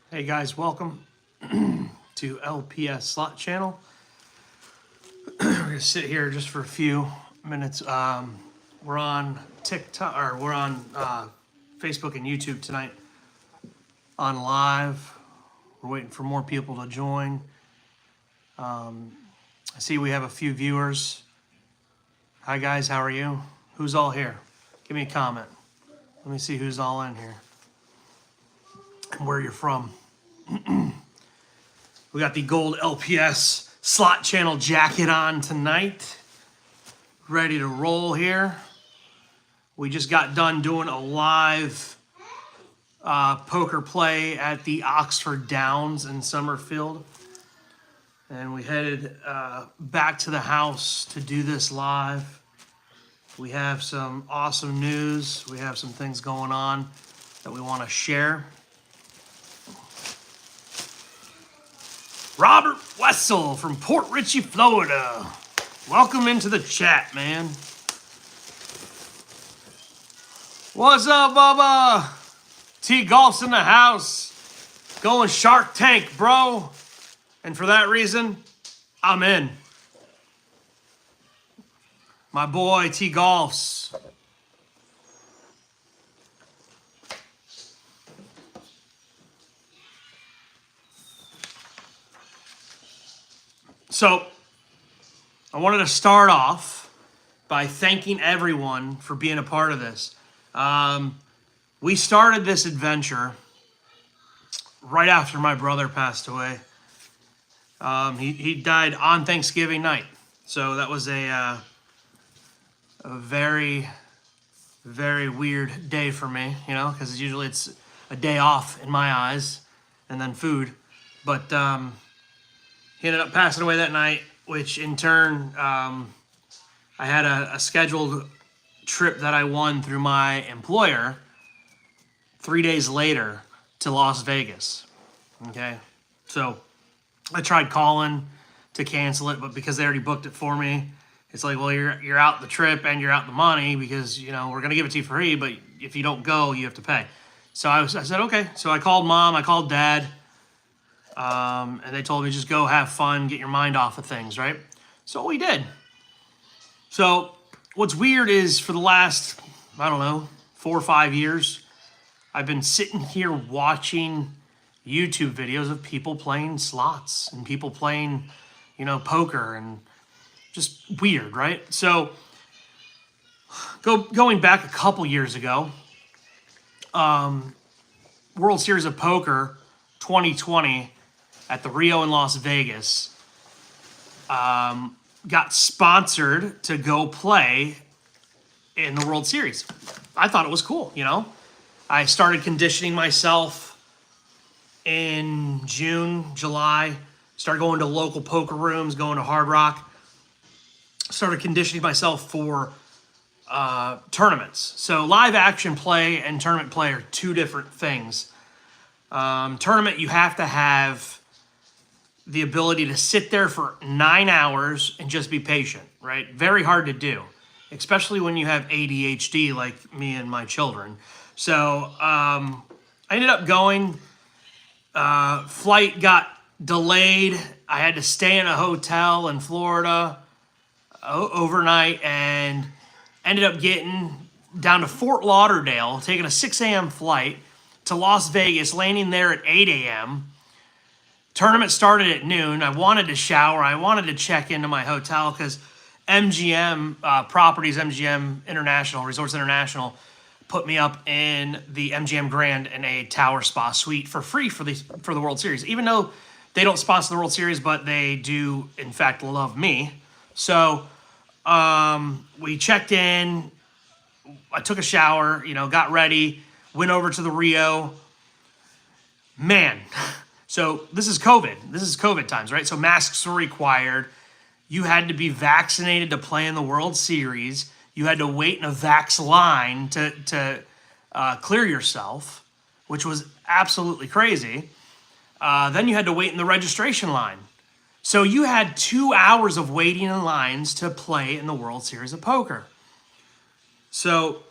Hey guys, welcome to LPS Slot Channel. We're gonna sit here just for a few minutes. We're on TikTok, or we're on Facebook and YouTube tonight on live. We're waiting for more people to join. I see we have a few viewers. Hi guys, how are you? Who's all here? Give me a comment. Let me see who's all in here and where you're from. We got the gold LPS slot channel jacket on tonight. Ready to roll here. We just got done doing a live poker play at the Oxford Downs in Summerfield. And we headed back to the house to do this live. We have some awesome news. We have some things going on that we want to share. Robert Wessel from Port Richey, Florida. Welcome into the chat, man. What's up, Bubba? T Golf's in the house. Going Shark Tank, bro. And for that reason, I'm in. My boy, T Golf's. So, I wanted to start off by thanking everyone for being a part of this. We started this adventure right after my brother passed away. He died on Thanksgiving night. So that was a very, very weird day for me, you know, because usually it's a day off in my eyes and then food. But he ended up passing away that night, which in turn, I had a scheduled trip that I won through my employer 3 days later to Las Vegas. Okay, so I tried calling to cancel it, but because they already booked it for me, it's like, well, you're out the trip and you're out the money because, you know, we're gonna give it to you for free, but if you don't go, you have to pay. So I said, okay. So I called mom, I called dad. And they told me just go have fun, get your mind off of things, right? So we did. So what's weird is for the last, I don't know, 4 or 5 years, I've been sitting here watching YouTube videos of people playing slots and people playing, you know, poker and just weird, right? So going back a couple years ago, World Series of Poker 2020 at the Rio in Las Vegas, got sponsored to go play in the World Series. I thought it was cool, you know. I started conditioning myself in June, July, started going to local poker rooms, going to Hard Rock, started conditioning myself for tournaments. So live action play and tournament play are two different things. Tournament, you have to have the ability to sit there for 9 hours and just be patient, right? Very hard to do, especially when you have ADHD like me and my children. So I ended up going. Flight got delayed. I had to stay in a hotel in Florida overnight and ended up getting down to Fort Lauderdale, taking a 6 a.m. flight to Las Vegas, landing there at 8 a.m. Tournament started at noon. I wanted to shower. I wanted to check into my hotel because MGM Properties, MGM International, Resorts International, put me up in the MGM Grand in a Tower Spa suite for free for the World Series. Even though they don't sponsor the World Series, but they do, in fact, love me. So we checked in. I took a shower, you know, got ready, went over to the Rio. Man. So this is COVID. This is COVID times, right? So masks were required. You had to be vaccinated to play in the World Series. You had to wait in a vax line to clear yourself, which was absolutely crazy. Then you had to wait in the registration line. So you had 2 hours of waiting in lines to play in the World Series of Poker. So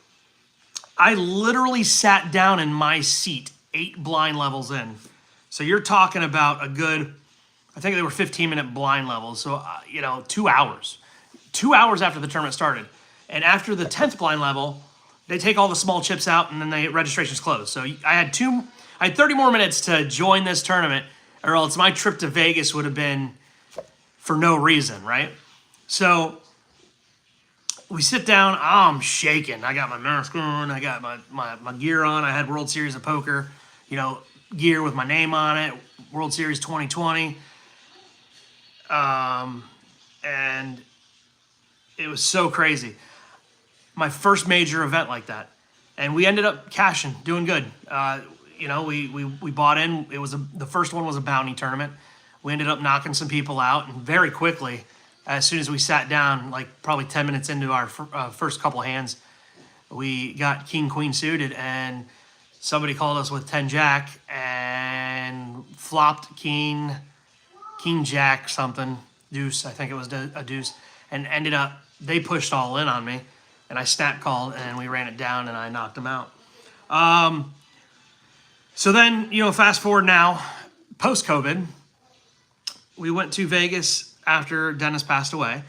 I literally sat down in my seat 8 blind levels in So you're talking about a good, I think they were 15-minute blind levels. So, 2 hours. 2 hours after the tournament started. And after the 10th blind level, they take all the small chips out and then registration's closed. So I had 30 more minutes to join this tournament, or else my trip to Vegas would have been for no reason, right? So we sit down, I'm shaking. I got my mask on, I got my gear on. I had World Series of Poker, gear with my name on it, World Series 2020. And it was so crazy. My first major event like that. And we ended up cashing, doing good. We bought in. It was the first one was a bounty tournament. We ended up knocking some people out, and very quickly, as soon as we sat down, like probably 10 minutes into our first couple hands, we got king queen suited, and somebody called us with 10 jack and flopped king jack something, deuce, I think it was a deuce, and ended up, they pushed all in on me, and I snap called, and we ran it down, and I knocked them out. So then, fast forward now, post-COVID, we went to Vegas after Dennis passed away,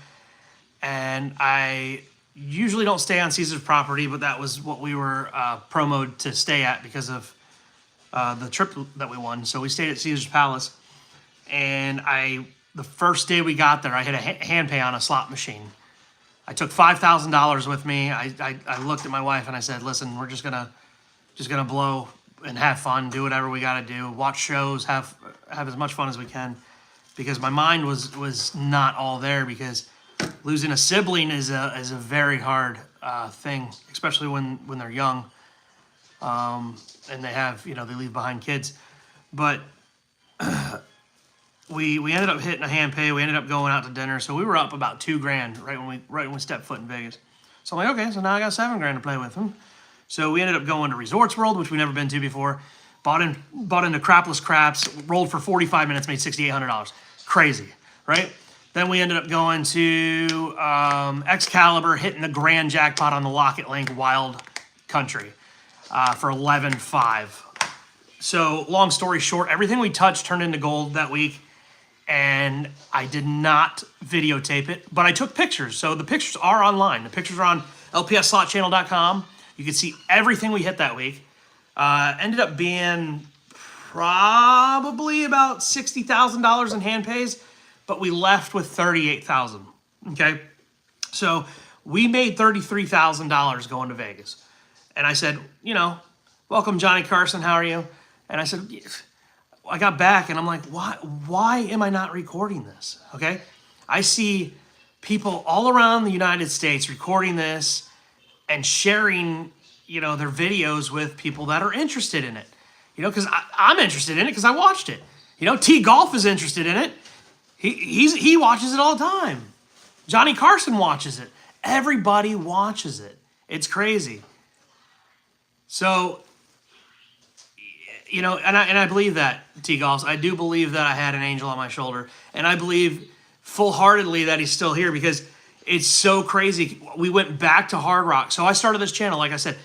and I usually don't stay on Caesars property, but that was what we were promoted to stay at because of the trip that we won. So we stayed at Caesars Palace, and the first day we got there, I hit a hand pay on a slot machine. I took $5,000 with me. I looked at my wife and I said, "Listen, we're just gonna blow and have fun, do whatever we got to do, watch shows, have as much fun as we can," because my mind was not all there, because losing a sibling is a very hard thing, especially when they're young, and they have they leave behind kids. But we ended up hitting a hand pay. We ended up going out to dinner, so we were up about $2,000 right when we stepped foot in Vegas. So I'm like, okay, so now I got $7,000 to play with. So we ended up going to Resorts World, which we never been to before. Bought into Crapless Craps, rolled for 45 minutes, made $6,800. Crazy, right? Then we ended up going to Excalibur, hitting the grand jackpot on the Locket Link Wild Country for 11.5. So long story short, everything we touched turned into gold that week, and I did not videotape it, but I took pictures. So the pictures are online. The pictures are on lpsslotchannel.com. You can see everything we hit that week. Ended up being probably about $60,000 in hand pays, but we left with $38,000. Okay, so we made $33,000 going to Vegas, and I said, "Welcome, Johnny Carson. How are you?" And I said, I got back, and I'm like, why am I not recording this? Okay, I see people all around the United States recording this and sharing, their videos with people that are interested in it. Because I'm interested in it because I watched it. T Golf is interested in it. He watches it all the time. Johnny Carson watches it. Everybody watches it. It's crazy. So, and I believe that, T Golfs. I do believe that I had an angel on my shoulder, and I believe full-heartedly that he's still here, because it's so crazy. We went back to Hard Rock. So I started this channel, like I said,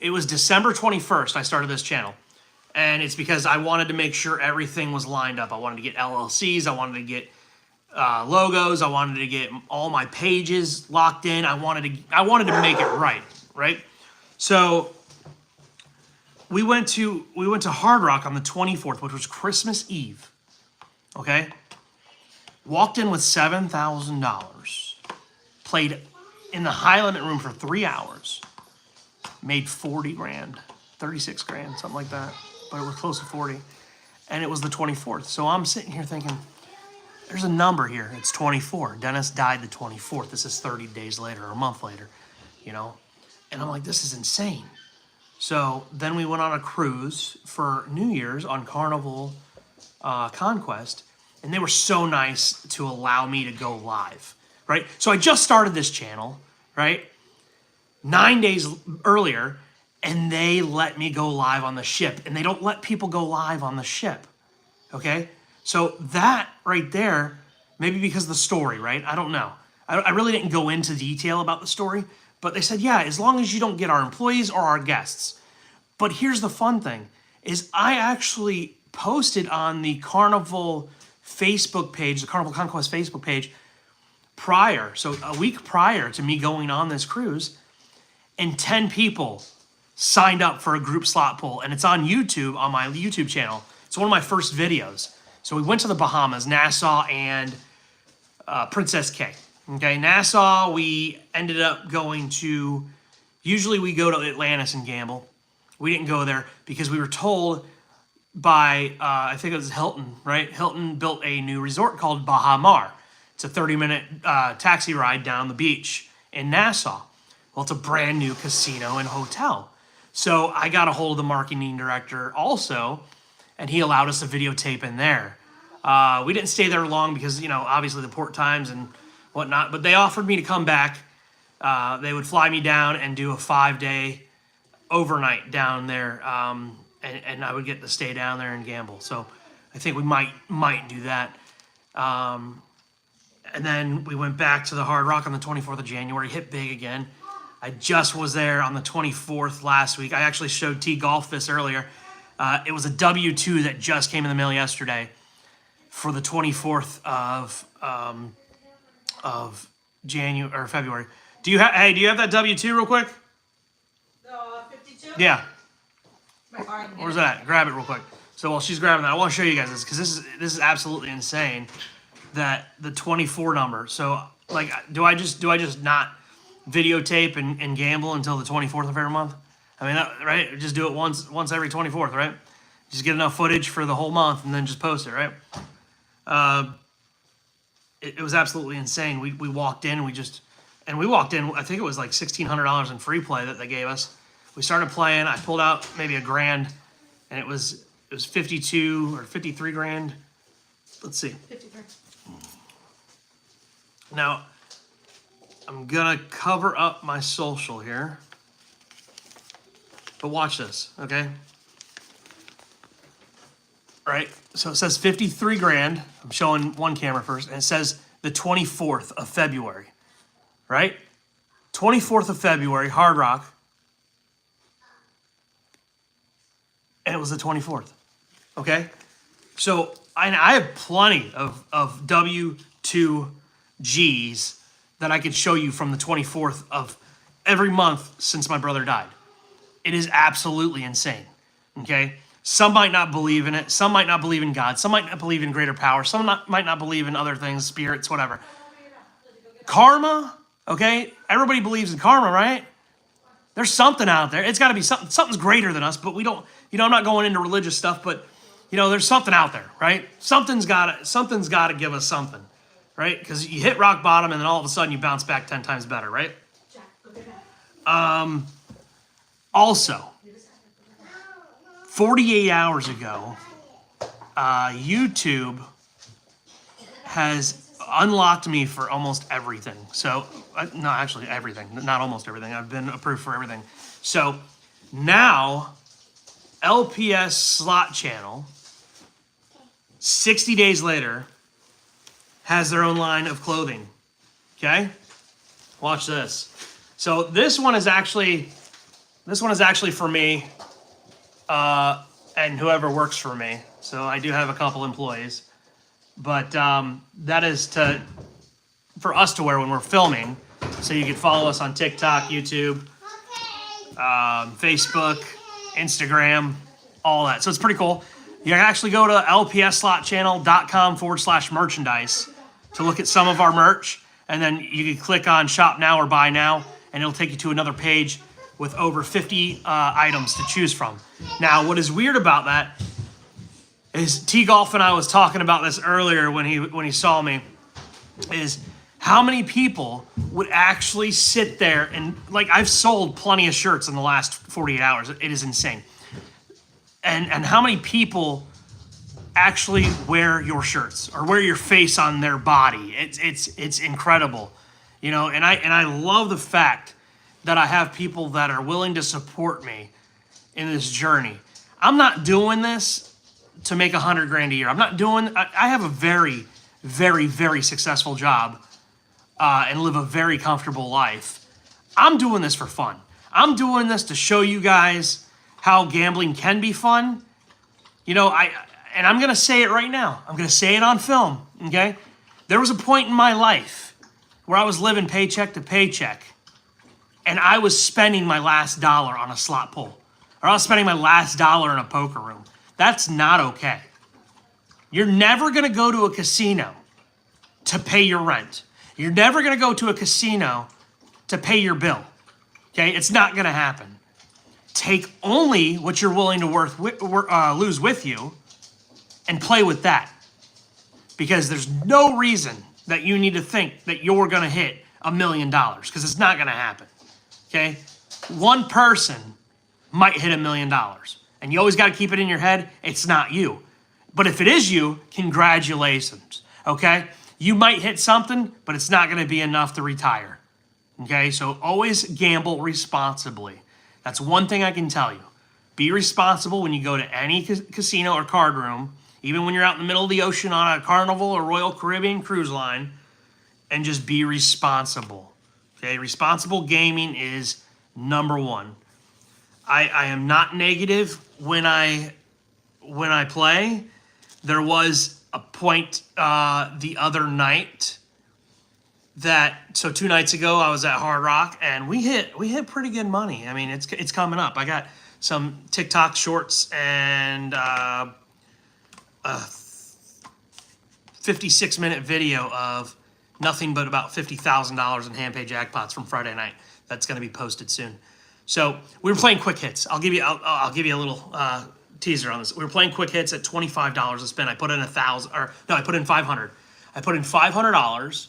it was December 21st I started this channel. And it's because I wanted to make sure everything was lined up. I wanted to get LLCs. I wanted to get logos. I wanted to get all my pages locked in. I wanted to make it right? So we went to Hard Rock on the 24th, which was Christmas Eve. Okay? Walked in with $7,000. Played in the high limit room for 3 hours. Made $40,000, $36,000, something like that. But it was close to 40. And it was the 24th. So I'm sitting here thinking, there's a number here. It's 24. Dennis died the 24th. This is 30 days later or a month later, And I'm like, this is insane. So then we went on a cruise for New Year's on Carnival Conquest. And they were so nice to allow me to go live, right? So I just started this channel, right? 9 days earlier. And they let me go live on the ship. And they don't let people go live on the ship. Okay? So that right there, maybe because of the story, right? I don't know. I really didn't go into detail about the story. But they said, yeah, as long as you don't get our employees or our guests. But here's the fun thing, is I actually posted on the Carnival Facebook page, the Carnival Conquest Facebook page, prior, so a week prior to me going on this cruise, and 10 people signed up for a group slot pull, and it's on YouTube, on my YouTube channel. It's one of my first videos. So we went to the Bahamas, Nassau and Princess Cay. Okay, Nassau, we ended up going to, usually we go to Atlantis and gamble. We didn't go there because we were told by, I think it was Hilton, right? Hilton built a new resort called Baha Mar. It's a 30-minute taxi ride down the beach in Nassau. Well, it's a brand new casino and hotel. So I got a hold of the marketing director also, and he allowed us to videotape in there. We didn't stay there long because, you know, obviously the port times and whatnot, but they offered me to come back. They would fly me down and do a 5-day overnight down there, and I would get to stay down there and gamble. So I think we might do that. And then we went back to the Hard Rock on the 24th of January, hit big again. I just was there on the 24th last week. I actually showed T Golf this earlier. It was a W-2 that just came in the mail yesterday for the 24th of January or February. Do you have that W-2 real quick? The 52? Yeah. Where's that? Grab it real quick. So while she's grabbing that, I want to show you guys this because this is absolutely insane. That the 24 number. So like, do I just not videotape and gamble until the 24th of every month? I mean, right? Just do it once every 24th, right? Just get enough footage for the whole month and then just post it, right? It was absolutely insane. We walked in and we walked in. I think it was like $1,600 in free play that they gave us. We started playing. I pulled out maybe $1,000, and it was 52 or 53 grand. Let's see. 53. Now, I'm gonna cover up my social here, but watch this, okay? All right, so it says 53 grand. I'm showing one camera first, and it says the 24th of February, right? 24th of February, Hard Rock, and it was the 24th, okay? So I have plenty of W2Gs that I could show you from the 24th of every month since my brother died. It is absolutely insane, okay? Some might not believe in it. Some might not believe in God. Some might not believe in greater power. Some might not believe in other things, spirits, whatever. Karma, okay? Everybody believes in karma, right? There's something out there. It's got to be something. Something's greater than us, but we don't, you know, I'm not going into religious stuff, but, you know, there's something out there, right? Something's got to give us something, right? Because you hit rock bottom and then all of a sudden you bounce back 10 times better, right? Also, 48 hours ago, YouTube has unlocked me for almost everything. So, no, actually everything, not almost everything. I've been approved for everything. So now, LPS Slot Channel, 60 days later, has their own line of clothing. Okay? Watch this. So this one is actually for me, and whoever works for me. So I do have a couple employees, but that is for us to wear when we're filming. So you can follow us on TikTok, YouTube, Facebook, Instagram, all that. So it's pretty cool. You can actually go to lpsslotchannel.com/merchandise to look at some of our merch. And then you can click on shop now or buy now, and it'll take you to another page with over 50 items to choose from. Now, what is weird about that is T Golf and I was talking about this earlier when he saw me, is how many people would actually sit there and, like, I've sold plenty of shirts in the last 48 hours. It is insane. And how many people actually wear your shirts or wear your face on their body? It's incredible, you know. And I love the fact that I have people that are willing to support me in this journey. I'm not doing this to make $100 grand a year. I'm not doing. I have a very, very, very successful job and live a very comfortable life. I'm doing this for fun. I'm doing this to show you guys how gambling can be fun. You know, and I'm going to say it right now. I'm going to say it on film, okay? There was a point in my life where I was living paycheck to paycheck, and I was spending my last dollar on a slot pull, or I was spending my last dollar in a poker room. That's not okay. You're never going to go to a casino to pay your rent. You're never going to go to a casino to pay your bill, okay? It's not going to happen. Take only what you're willing to lose with you and play with that. Because there's no reason that you need to think that you're going to hit $1 million, because it's not going to happen. Okay? One person might hit $1 million, and you always got to keep it in your head, it's not you. But if it is you, congratulations. Okay? You might hit something, but it's not going to be enough to retire. Okay? So always gamble responsibly. That's one thing I can tell you. Be responsible when you go to any casino or card room, even when you're out in the middle of the ocean on a Carnival or Royal Caribbean cruise line, and just be responsible. Okay, responsible gaming is number one. I am not negative when I play. There was a point the other night so 2 nights ago I was at Hard Rock and we hit pretty good money. I mean, it's coming up. I got some TikTok shorts and a 56-minute video of nothing but about $50,000 in hand pay jackpots from Friday night. That's going to be posted soon. So we were playing quick hits. I'll give you a little teaser on this. We were playing quick hits at $25 a spin. I put in I put in $500. I put in $500.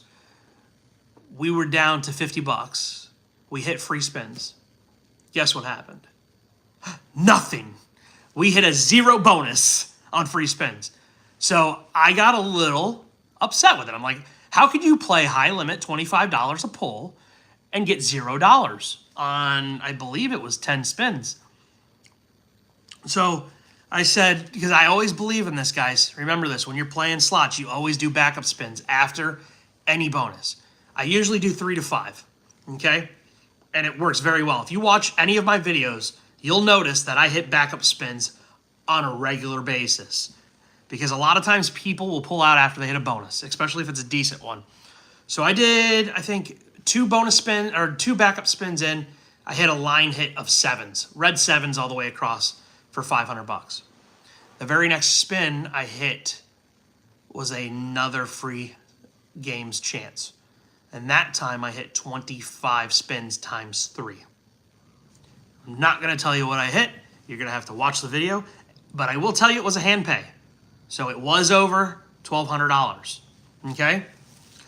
We were down to $50. We hit free spins. Guess what happened? Nothing. We hit a 0 bonus on free spins. So I got a little upset with it. I'm like, how could you play high limit $25 a pull and get $0 on, I believe it was 10 spins? So I said, because I always believe in this, guys. Remember this, when you're playing slots, you always do backup spins after any bonus. I usually do 3 to 5, okay? And it works very well. If you watch any of my videos, you'll notice that I hit backup spins on a regular basis. Because a lot of times people will pull out after they hit a bonus, especially if it's a decent one. So I did, I think, 2 backup spins in. I hit a line hit of 7s, red 7s all the way across for $500. The very next spin I hit was another free games chance. And that time I hit 25 spins times 3. I'm not going to tell you what I hit. You're going to have to watch the video. But I will tell you it was a hand pay. So it was over $1,200. Okay?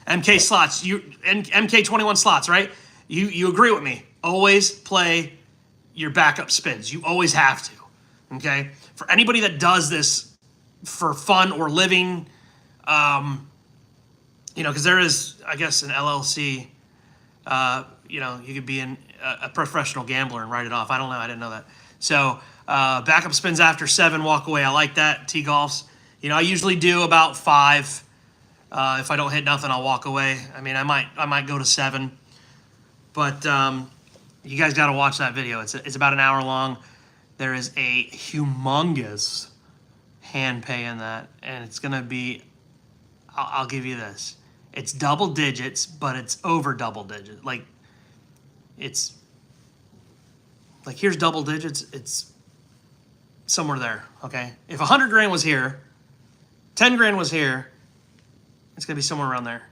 MK slots, MK21 slots, right? You agree with me. Always play your backup spins. You always have to. Okay? For anybody that does this for fun or living, because there is, I guess, an LLC, you could be a professional gambler and write it off. I don't know. I didn't know that. So backup spins after 7, walk away. I like that. T-golfs. I usually do about 5. If I don't hit nothing, I'll walk away. I mean, I might go to 7. But you guys got to watch that video. It's about an hour long. There is a humongous hand pay in that. And it's going to be, I'll give you this. It's double digits, but it's over double digits. Here's double digits. It's somewhere there, okay? If 100 grand was here, 10 grand was here, it's gonna be somewhere around there,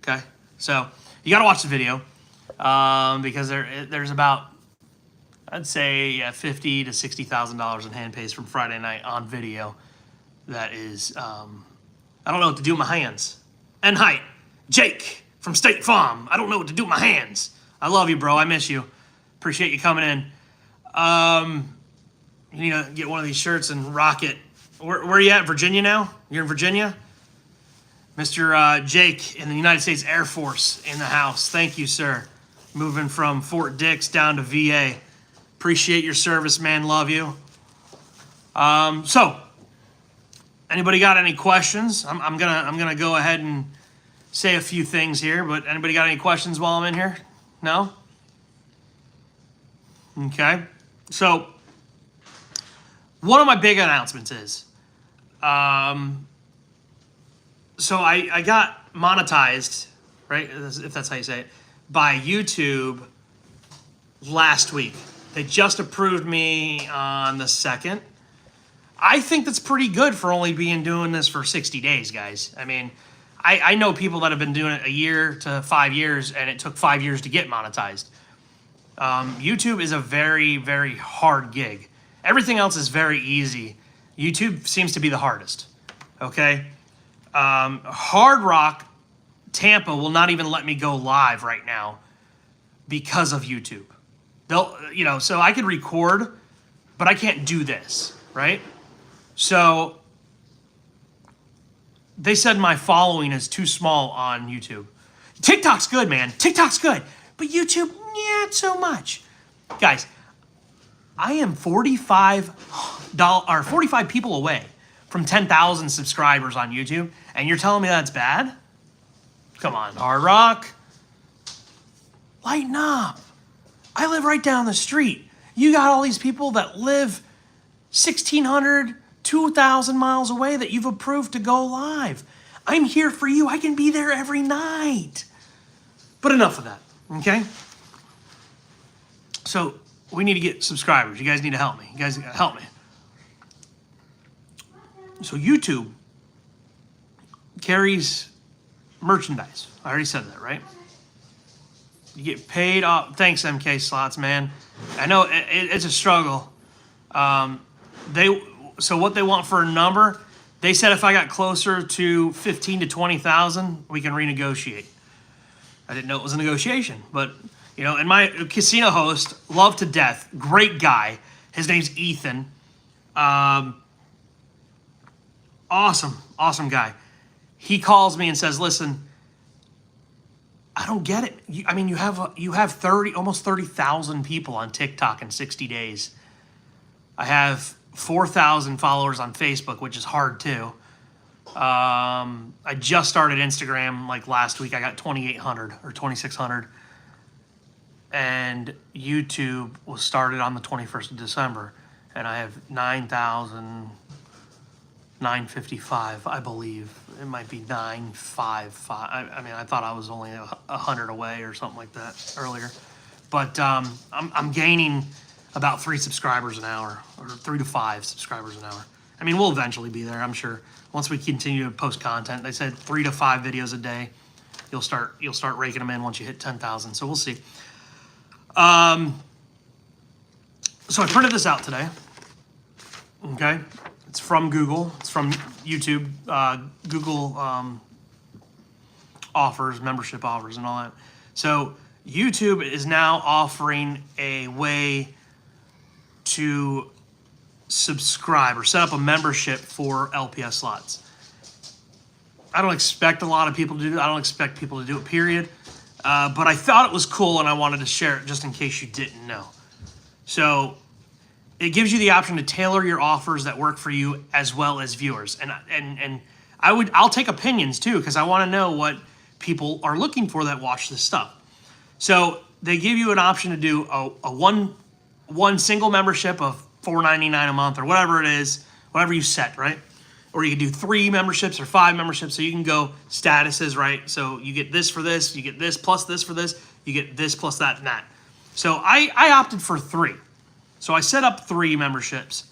okay? So you gotta watch the video because there's about, I'd say, $50,000 to $60,000 in hand pays from Friday night on video. That is, I don't know what to do with my hands. And height, Jake from State Farm. I don't know what to do with my hands. I love you, bro. I miss you. Appreciate you coming in. You need to get one of these shirts and rock it. Where are you at? Virginia now? You're in Virginia? Mr. Jake in the United States Air Force in the house. Thank you, sir. Moving from Fort Dix down to VA. Appreciate your service, man. Love you. So, anybody got any questions? I'm gonna go ahead and say a few things here, but anybody got any questions while I'm in here? No? Okay. So, one of my big announcements is So I got monetized, right? If that's how you say it, by YouTube last week. They just approved me on the 2nd. I think that's pretty good for only doing this for 60 days, guys. I mean, I know people that have been doing it a year to 5 years, and it took 5 years to get monetized. YouTube is a very, very hard gig. Everything else is very easy. YouTube seems to be the hardest, okay? Hard Rock Tampa will not even let me go live right now because of YouTube. They'll, so I could record, but I can't do this, right? So they said my following is too small on YouTube. TikTok's good, man. TikTok's good. But YouTube, not so much. Guys, I am 45 people away from 10,000 subscribers on YouTube, and you're telling me that's bad? Come on, Hard Rock. Lighten up. I live right down the street. You got all these people that live 1,600, 2,000 miles away that you've approved to go live. I'm here for you. I can be there every night. But enough of that, okay? So we need to get subscribers. You guys need to help me. You guys gotta help me. So YouTube carries merchandise. I already said that, right? You get paid off. Thanks, MK Slots, man. I know it's a struggle. So what they want for a number, they said if I got closer to 15 to 20,000, we can renegotiate. I didn't know it was a negotiation, but and my casino host, love to death, great guy. His name's Ethan. Awesome guy. He calls me and says, "Listen, I don't get it. You have almost 30,000 people on TikTok in 60 days. I have 4,000 followers on Facebook, which is hard too. I just started Instagram like last week. I got 2,800 or 2,600. And YouTube was started on the 21st of December. And I have 9,955, I believe. It might be 955. I thought I was only 100 away or something like that earlier. But I'm gaining about 3 subscribers an hour, or 3 to 5 subscribers an hour. I mean, we'll eventually be there, I'm sure. Once we continue to post content, they said 3 to 5 videos a day. You'll start raking them in once you hit 10,000. So we'll see. So I printed this out today. Okay, it's from Google. It's from YouTube. Google offers, membership offers, and all that. So YouTube is now offering a way to subscribe or set up a membership for LPS slots. I don't expect a lot of people to do it. I don't expect people to do it, period. But I thought it was cool and I wanted to share it just in case you didn't know. So it gives you the option to tailor your offers that work for you as well as viewers. And I'll take opinions too, because I want to know what people are looking for that watch this stuff. So they give you an option to do a one single membership of $4.99 a month or whatever it is, whatever you set, right? Or you can do 3 memberships or 5 memberships, so you can go statuses, right? So you get this for this, you get this plus this for this, you get this plus that and that. So I opted for 3. So I set up 3 memberships.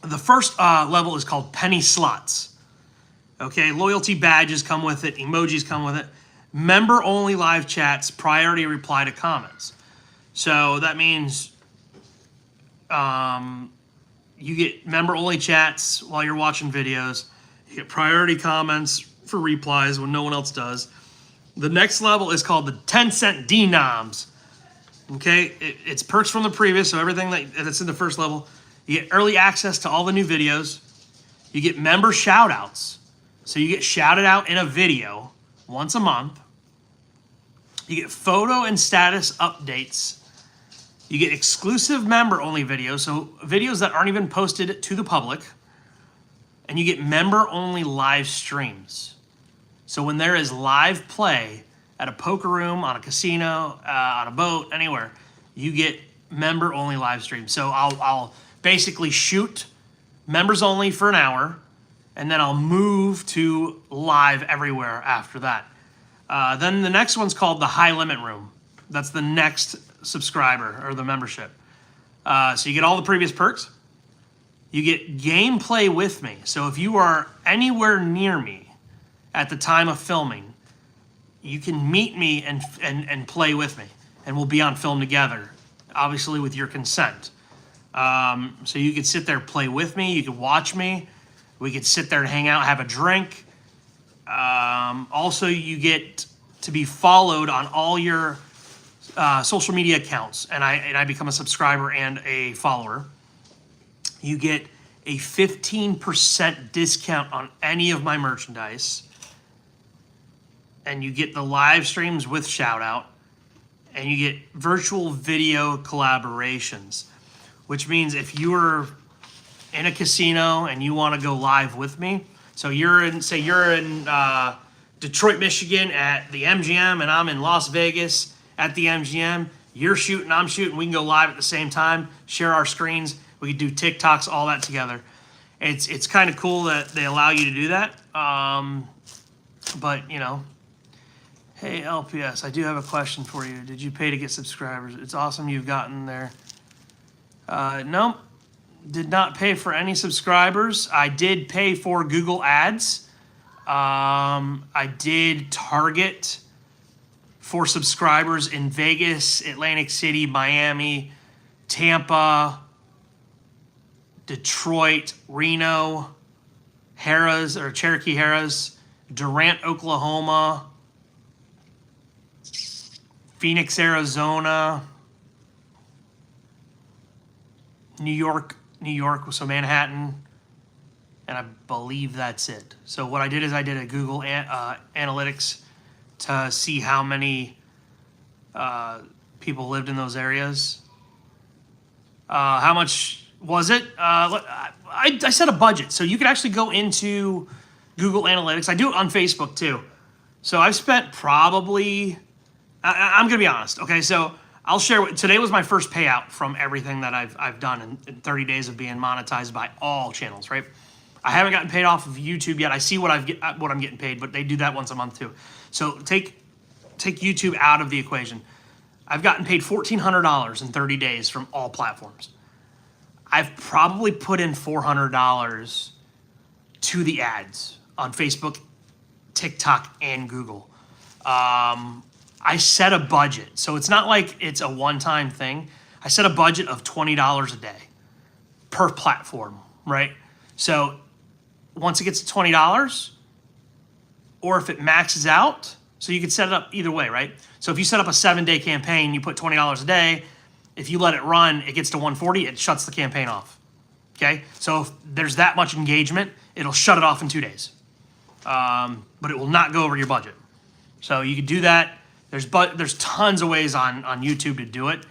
The first level is called Penny Slots. Okay, loyalty badges come with it, emojis come with it. Member-only live chats, priority reply to comments. So that means you get member-only chats while you're watching videos. You get priority comments for replies when no one else does. The next level is called the 10-cent denoms. Okay, it's perks from the previous, so everything that's in the first level. You get early access to all the new videos. You get member shout-outs. So you get shouted out in a video once a month. You get photo and status updates. You get exclusive member-only videos, so videos that aren't even posted to the public. And you get member-only live streams. So when there is live play at a poker room, on a casino, on a boat, anywhere, you get member-only live streams. So I'll basically shoot members only for an hour, and then I'll move to live everywhere after that. Then the next one's called the High Limit Room. That's the next subscriber or the membership. So you get all the previous perks. You get gameplay with me. So if you are anywhere near me at the time of filming, you can meet me and play with me, and we'll be on film together, obviously with your consent. So you could sit there, play with me. You could watch me. We could sit there and hang out, have a drink. Also, you get to be followed on all your social media accounts, and I become a subscriber and a follower. You get a 15% discount on any of my merchandise, and you get the live streams with shout out, and you get virtual video collaborations, which means if you're in a casino and you want to go live with me, so you're in Detroit, Michigan at the MGM, and I'm in Las Vegas at the MGM. You're shooting, I'm shooting. We can go live at the same time, share our screens. We can do TikToks, all that together. It's kind of cool that they allow you to do that. But, you know, hey, LPS, I do have a question for you. Did you pay to get subscribers? It's awesome you've gotten there. No, did not pay for any subscribers. I did pay for Google Ads. I did target for subscribers in Vegas, Atlantic City, Miami, Tampa, Detroit, Reno, Harrah's or Cherokee Harrah's, Durant, Oklahoma, Phoenix, Arizona, New York, so Manhattan, and I believe that's it. So what I did is I did a Google Analytics to see how many people lived in those areas. How much was it? I set a budget, so you could actually go into Google Analytics. I do it on Facebook too. So I've spent probably, I'm gonna be honest, okay? So I'll share, today was my first payout from everything that I've done in 30 days of being monetized by all channels, right? I haven't gotten paid off of YouTube yet. I see what I'm getting paid, but they do that once a month too. So take YouTube out of the equation. I've gotten paid $1,400 in 30 days from all platforms. I've probably put in $400 to the ads on Facebook, TikTok, and Google. I set a budget, so it's not like it's a one-time thing. I set a budget of $20 a day per platform, right? So once it gets to $20, or if it maxes out, so you could set it up either way, right? So if you set up a 7-day campaign, you put $20 a day. If you let it run, it gets to 140, it shuts the campaign off. Okay, so if there's that much engagement, it'll shut it off in 2 days. But it will not go over your budget. So you could do that. There's tons of ways on YouTube to do it.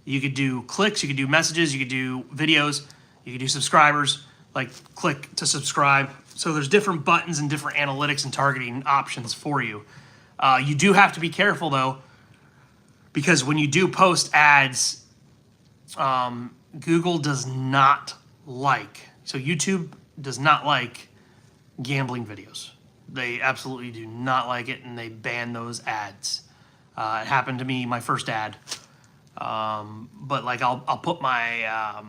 You could do clicks, you could do messages, you could do videos, you could do subscribers, like click to subscribe. So there's different buttons and different analytics and targeting options for you. You do have to be careful though, because when you do post ads, Google does not like, so YouTube does not like gambling videos. They absolutely do not like it, and they ban those ads. It happened to me, my first ad. But like I'll put my,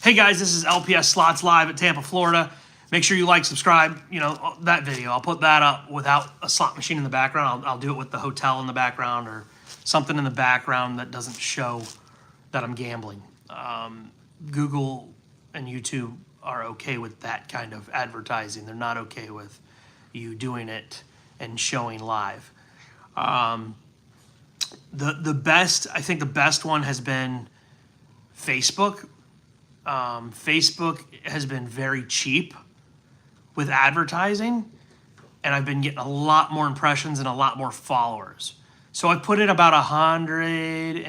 hey guys, this is LPS Slots Live at Tampa, Florida. Make sure you like, subscribe, you know, that video. I'll put that up without a slot machine in the background. I'll do it with the hotel in the background or something in the background that doesn't show that I'm gambling. Google and YouTube are okay with that kind of advertising. They're not okay with you doing it and showing live. The best, I think the best one has been Facebook. Facebook has been very cheap with advertising, and I've been getting a lot more impressions and a lot more followers. So I put in about $190.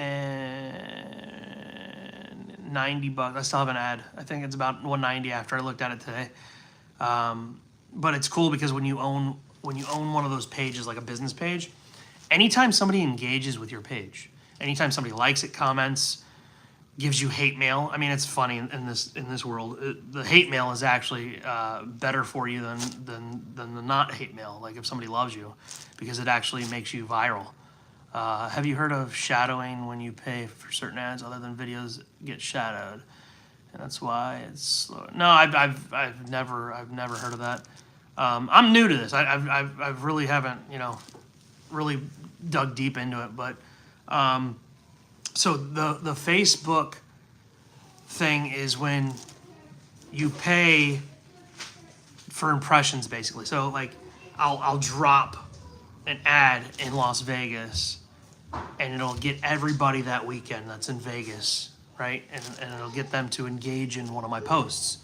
I still have an ad. I think it's about $190 after I looked at it today. But it's cool because when you own one of those pages, like a business page, anytime somebody engages with your page, anytime somebody likes it, comments, gives you hate mail. I mean, it's funny in this world. The hate mail is actually better for you than the not hate mail. Like if somebody loves you, because it actually makes you viral. Have you heard of shadowing? When you pay for certain ads other than videos get shadowed, and that's why it's slow. No, I've never heard of that. I'm new to this. I've really haven't really dug deep into it, but so the Facebook thing is when you pay for impressions, basically. So like I'll drop an ad in Las Vegas, and it'll get everybody that weekend that's in Vegas, right? And it'll get them to engage in one of my posts.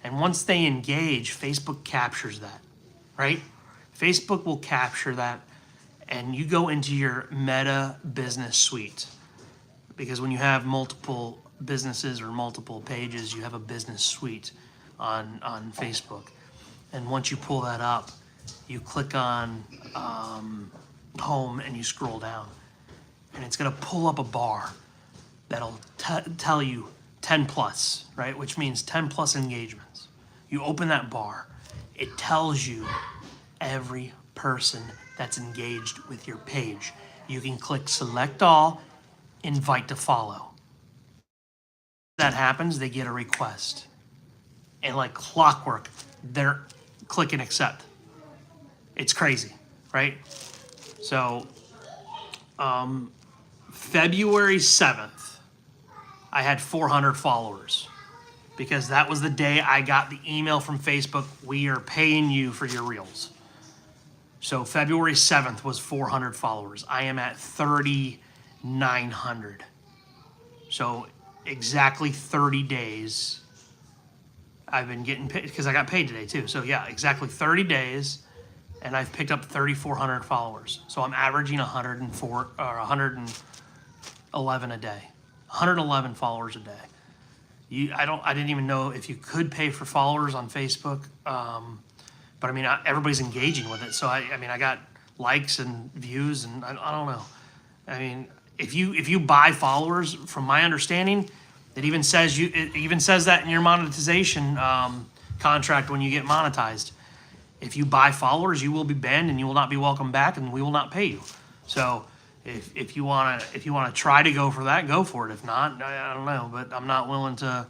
And once they engage, Facebook captures that, right? Facebook will capture that, and you go into your Meta Business Suite. Because when you have multiple businesses or multiple pages, you have a business suite on Facebook. And once you pull that up, you click on home and you scroll down. And it's going to pull up a bar that'll tell you 10 plus, right? Which means 10 plus engagements. You open that bar, it tells you every person that's engaged with your page. You can click select all, invite to follow. That happens, they get a request. And like clockwork, they're clicking accept. It's crazy, right? So, February 7th, I had 400 followers because that was the day I got the email from Facebook, we are paying you for your reels. So February 7th was 400 followers. I am at 3,900. So exactly 30 days I've been getting paid, because I got paid today too. So yeah, exactly 30 days, and I've picked up 3,400 followers. So I'm averaging 104 or 111 a day, 111 followers a day. I didn't even know if you could pay for followers on Facebook, but I mean everybody's engaging with it. So I got likes and views, and I don't know. I mean, if you buy followers, from my understanding, it even says that in your monetization contract when you get monetized. If you buy followers, you will be banned and you will not be welcome back, and we will not pay you. So if you wanna try to go for that, go for it. If not, I don't know, but I'm not willing to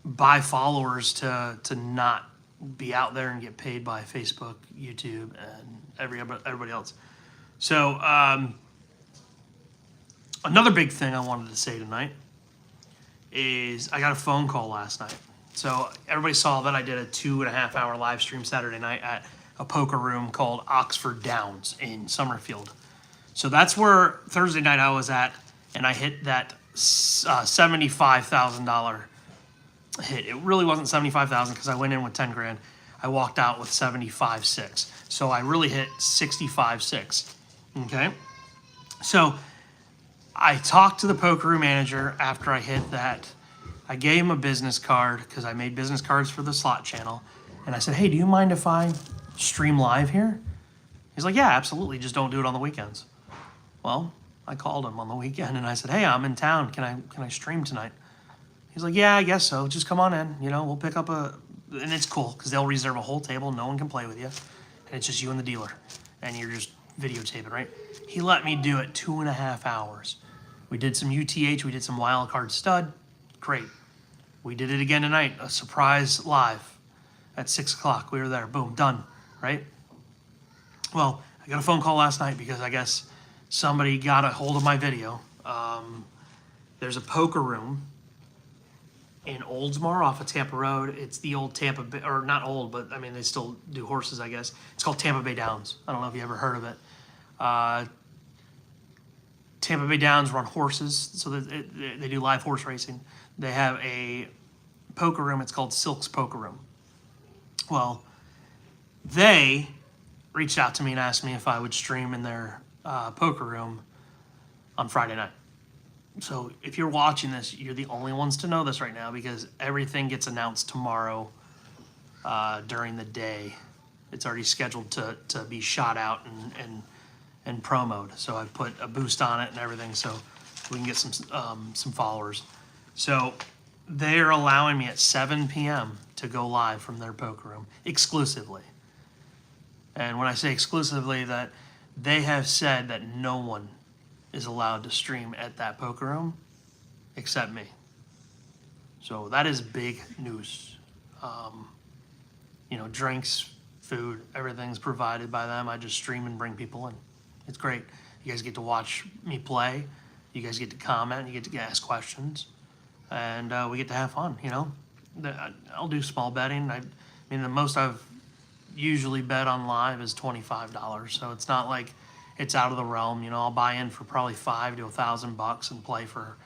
buy followers to not be out there and get paid by Facebook, YouTube, and everybody else. So another big thing I wanted to say tonight is I got a phone call last night. So everybody saw that I did a 2.5 hour live stream Saturday night at a poker room called Oxford Downs in Summerfield. So that's where Thursday night I was at, and I hit that $75,000 hit. It really wasn't 75,000 because I went in with 10 grand. I walked out with 75.6. So I really hit 65.6. Okay. So I talked to the poker room manager after I hit that. I gave him a business card because I made business cards for the slot channel. And I said, hey, do you mind if I stream live here? He's like, yeah, absolutely. Just don't do it on the weekends. Well, I called him on the weekend and I said, hey, I'm in town. Can I stream tonight? He's like, yeah, I guess so. Just come on in. We'll pick up and it's cool because they'll reserve a whole table. No one can play with you. And it's just you and the dealer. And you're just videotaping, right? He let me do it 2.5 hours. We did some UTH. We did some wild card stud. Great. We did it again tonight. A surprise live at 6 o'clock. We were there. Boom. Done. Right? Well, I got a phone call last night because I guess somebody got a hold of my video. There's a poker room in Oldsmar off of Tampa Road. It's the old Tampa Bay, or not old, but I mean, they still do horses, I guess. It's called Tampa Bay Downs. I don't know if you ever heard of it. Tampa Bay Downs run horses, so they do live horse racing. They have a poker room. It's called Silk's Poker Room. Well, they reached out to me and asked me if I would stream in their poker room on Friday night. So if you're watching this, you're the only ones to know this right now because everything gets announced tomorrow during the day. It's already scheduled to be shot out and promoed. So I've put a boost on it and everything so we can get some followers. So they're allowing me at 7 p.m. to go live from their poker room exclusively. And when I say exclusively, that they have said that no one is allowed to stream at that poker room except me. So that is big news. Drinks, food, everything's provided by them. I just stream and bring people in. It's great. You guys get to watch me play. You guys get to comment. You get to ask questions. And we get to have fun, I'll do small betting. The most I've usually bet on live is $25. So it's not like it's out of the realm. I'll buy in for probably $500 to $1,000 and play for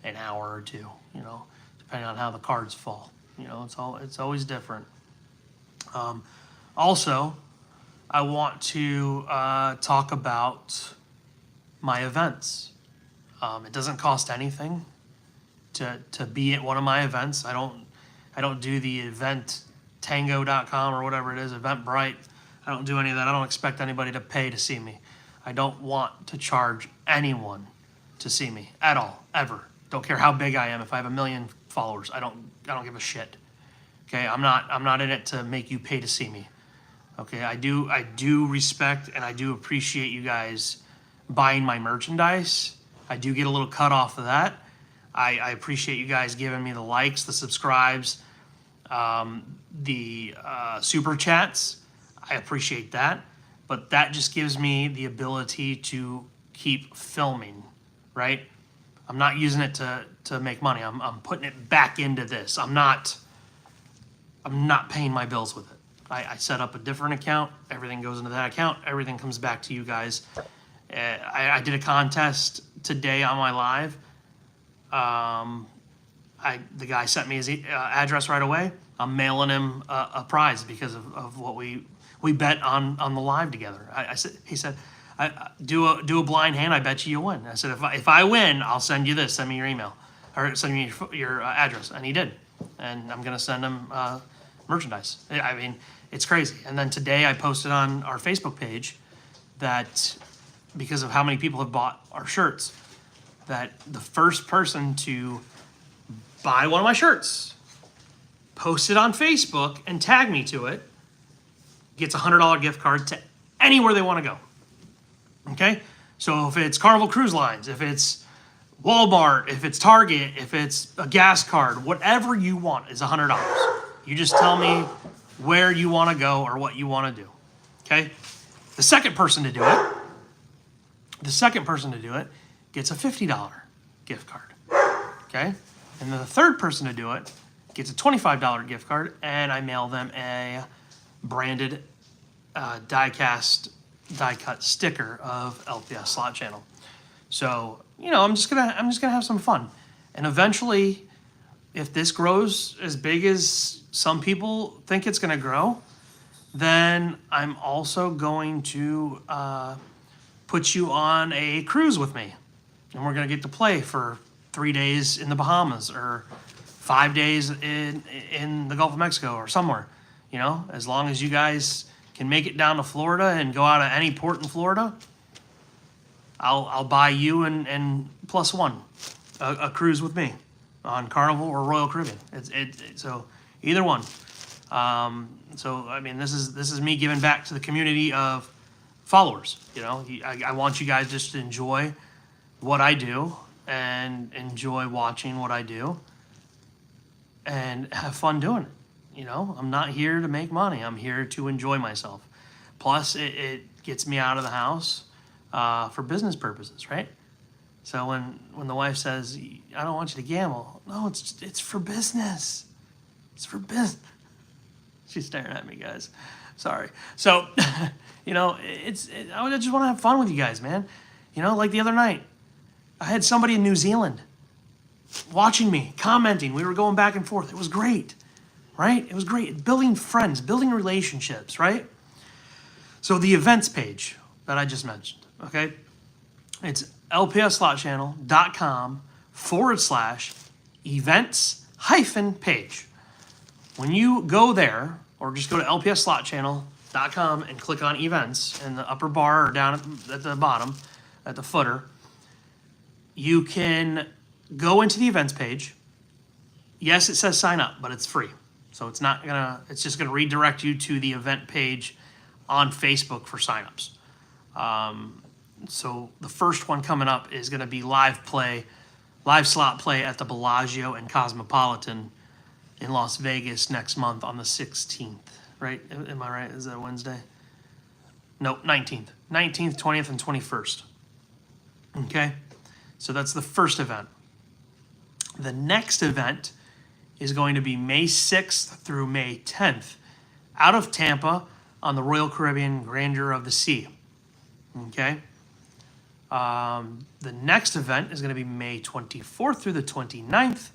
an hour or two, depending on how the cards fall. It's always different. Also, I want to talk about my events. It doesn't cost anything to be at one of my events. I don't do the eventtango.com or whatever it is, Eventbrite. I don't do any of that. I don't expect anybody to pay to see me. I don't want to charge anyone to see me at all, ever. Don't care how big I am. If I have 1 million followers, I don't give a shit. Okay, I'm not in it to make you pay to see me. Okay, I do respect and I do appreciate you guys buying my merchandise. I do get a little cut off of that. I appreciate you guys giving me the likes, the subscribes, the super chats. I appreciate that. But that just gives me the ability to keep filming, right? I'm not using it to make money. I'm putting it back into this. I'm not paying my bills with it. I set up a different account. Everything goes into that account. Everything comes back to you guys. I did a contest today on my live. The guy sent me his address right away. I'm mailing him a prize because of what we bet on the live together. He said, do a blind hand. I bet you win. I said, if I win, I'll send you this. Send me your email or send me your address. And he did. And I'm gonna send him merchandise. It's crazy. And then today I posted on our Facebook page that because of how many people have bought our shirts, that the first person to buy one of my shirts, post it on Facebook and tag me to it, gets a $100 gift card to anywhere they want to go. Okay? So if it's Carnival Cruise Lines, if it's Walmart, if it's Target, if it's a gas card, whatever you want is $100. You just tell me where you want to go or what you want to do. Okay? The second person to do it gets a $50 gift card. Okay? And then the third person to do it gets a $25 gift card, and I mail them a branded die-cut sticker of LPS Slot Channel. So, I'm just gonna have some fun. And eventually, if this grows as big as some people think it's gonna grow, then I'm also going to put you on a cruise with me. And we're gonna get to play for 3 days in the Bahamas or 5 days in the Gulf of Mexico or somewhere. As long as you guys can make it down to Florida and go out of any port in Florida, I'll buy you and plus one a cruise with me on Carnival or Royal Caribbean. So either one. This is me giving back to the community of followers. I want you guys just to enjoy what I do and enjoy watching what I do and have fun doing it. I'm not here to make money. I'm here to enjoy myself. Plus, it gets me out of the house for business purposes, right? So when the wife says, I don't want you to gamble, no, it's for business. It's for business. She's staring at me, guys. Sorry. So, I just want to have fun with you guys, man. Like the other night, I had somebody in New Zealand watching me, commenting. We were going back and forth. It was great, right? It was great. Building friends, building relationships, right? So the events page that I just mentioned, okay? It's lpsslotchannel.com/events-page. When you go there, or just go to lpsslotchannel.com and click on events in the upper bar or down at the bottom, at the footer, you can go into the events page Yes, it says sign up, but it's free. So it's just gonna redirect you to the event page on Facebook for signups. So the first one coming up is gonna be live slot play at the Bellagio and Cosmopolitan in Las Vegas next month on the 16th, right? Am I right? Is that Wednesday? No, 19th. 19th, 20th, and 21st. Okay? So that's the first event. The next event is going to be May 6th through May 10th out of Tampa on the Royal Caribbean Grandeur of the Sea. Okay? The next event is going to be May 24th through the 29th,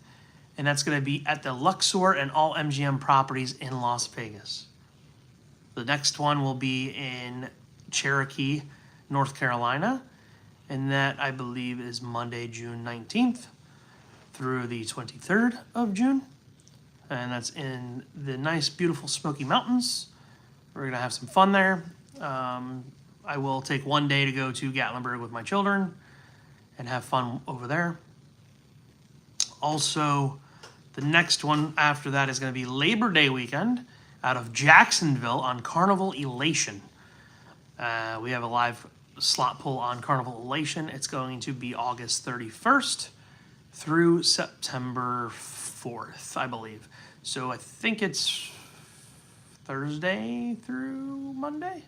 and that's going to be at the Luxor and all MGM properties in Las Vegas. The next one will be in Cherokee, North Carolina, and that I believe is Monday, June 19th through the 23rd of June. And that's in the nice, beautiful Smoky Mountains. We're going to have some fun there. I will take one day to go to Gatlinburg with my children and have fun over there. Also, the next one after that is going to be Labor Day weekend out of Jacksonville on Carnival Elation. We have a live slot pull on Carnival Elation. It's going to be August 31st through September 4th, I believe. So I think it's Thursday through Monday?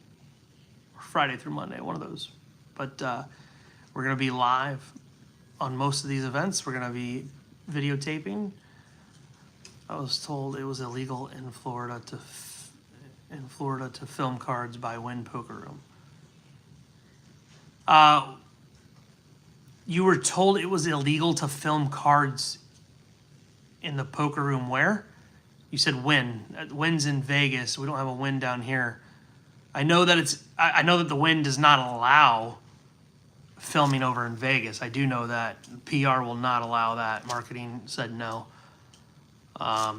Or Friday through Monday, one of those. But we're going to be live on most of these events. We're going to be videotaping. I was told it was illegal in Florida to film cards by Wynn Poker Room. You were told it was illegal to film cards in the poker room where? You said Wynn. Wynn's in Vegas. We don't have a Wynn down here. I know that I know that the Wynn does not allow filming over in Vegas. I do know that. PR will not allow that. Marketing said no.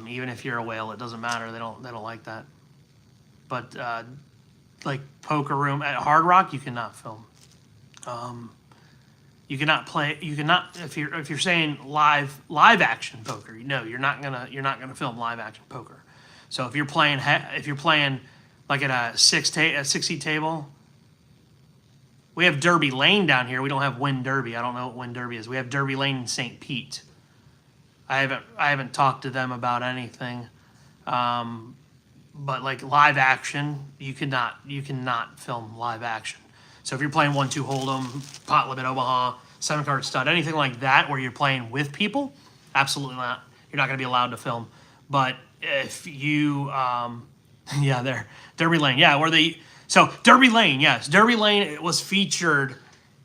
Even if you're a whale, it doesn't matter. They don't like that. But like poker room at Hard Rock, you cannot film. You cannot play. You cannot if you're saying live action poker. No, you're not gonna film live action poker. So if you're playing like at a 6-seat table. We have Derby Lane down here. We don't have Wynn Derby. I don't know what Wynn Derby is. We have Derby Lane in St. Pete. I haven't talked to them about anything. But like live action, you cannot film live action. So if you're playing 1-2 Hold'em, Pot Limit Omaha, 7-card stud, anything like that where you're playing with people, absolutely not. You're not going to be allowed to film. But if you, Derby Lane, yeah, so Derby Lane, yes, Derby Lane was featured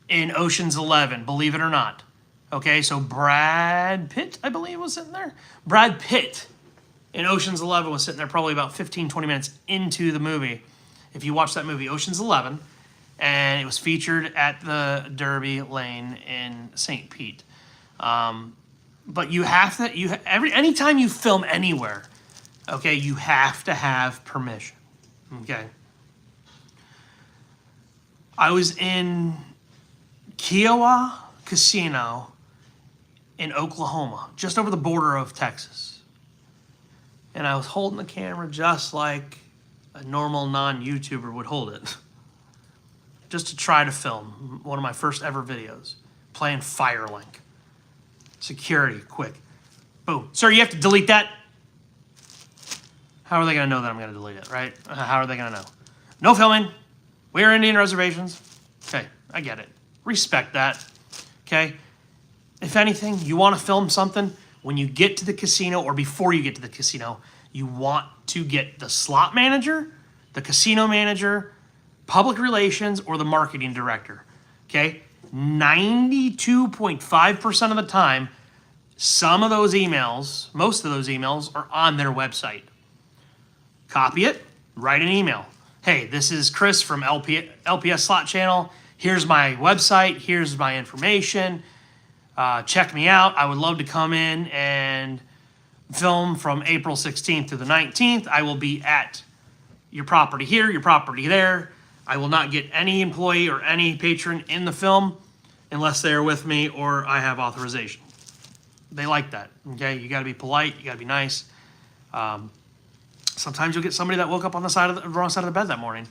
in Ocean's 11, believe it or not. Okay, so Brad Pitt, I believe, was sitting there. Brad Pitt in Ocean's 11 was sitting there probably about 15, 20 minutes into the movie. If you watch that movie, Ocean's 11, and it was featured at the Derby Lane in St. Pete. But you have to, anytime you film anywhere, okay, you have to have permission, okay? I was in Kiowa Casino in Oklahoma, just over the border of Texas. And I was holding the camera just like a normal non-YouTuber would hold it. Just to try to film one of my first ever videos, playing Firelink. Security, quick. Boom. Sir, you have to delete that. How are they going to know that I'm going to delete it, right? How are they going to know? No filming. We are Indian reservations. Okay, I get it. Respect that. Okay? If anything, you want to film something, when you get to the casino or before you get to the casino, you want to get the slot manager, the casino manager, public relations, or the marketing director. Okay? 92.5% of the time, some of those emails, most of those emails are on their website. Copy it, write an email. Hey, this is Chris from LPS Slot Channel. Here's my website. Here's my information. Check me out. I would love to come in and film from April 16th to the 19th. I will be at your property here, your property there. I will not get any employee or any patron in the film unless they are with me or I have authorization. They like that. Okay, you got to be polite. You got to be nice. Sometimes you'll get somebody that woke up on the wrong side of the bed that morning,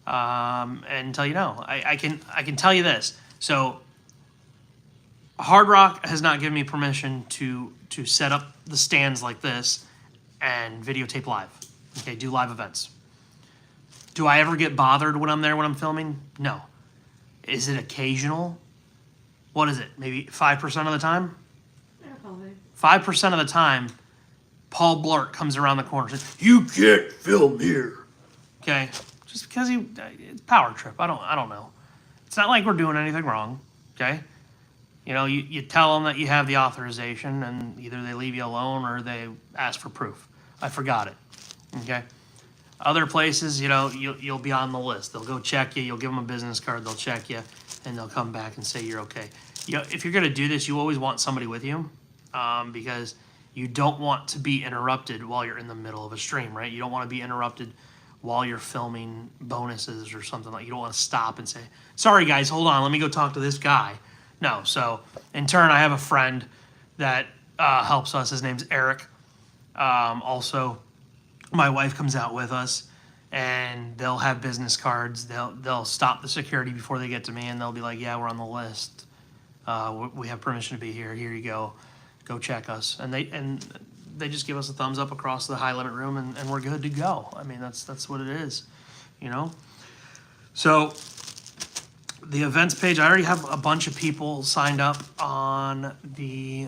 and tell you no. I can tell you this. So, Hard Rock has not given me permission to set up the stands like this and videotape live. Okay, do live events. Do I ever get bothered when I'm there when I'm filming? No. Is it occasional? What is it? Maybe 5% of the time? Yeah, probably. 5% of the time, Paul Blart comes around the corner and says, "You can't film here." Okay? Just because it's power trip. I don't know. It's not like we're doing anything wrong. Okay? You know, you tell them that you have the authorization, and either they leave you alone or they ask for proof. I forgot it. Okay? Other places, you know, you'll be on the list. They'll go check you. You'll give them a business card. They'll check you, and they'll come back and say you're okay. You know, if you're going to do this, you always want somebody with you, because you don't want to be interrupted while you're in the middle of a stream, right? You don't want to be interrupted while you're filming bonuses or something like. You don't want to stop and say, "Sorry guys, hold on, let me go talk to this guy." No. So in turn, I have a friend that helps us. His name's Eric. Also, my wife comes out with us, and they'll have business cards. They'll stop the security before they get to me, and they'll be like, "Yeah, we're on the list. We have permission to be here. Here you go. Go check us." And they just give us a thumbs up across the high limit room, and we're good to go. I mean, that's what it is, you know. So the events page, I already have a bunch of people signed up on the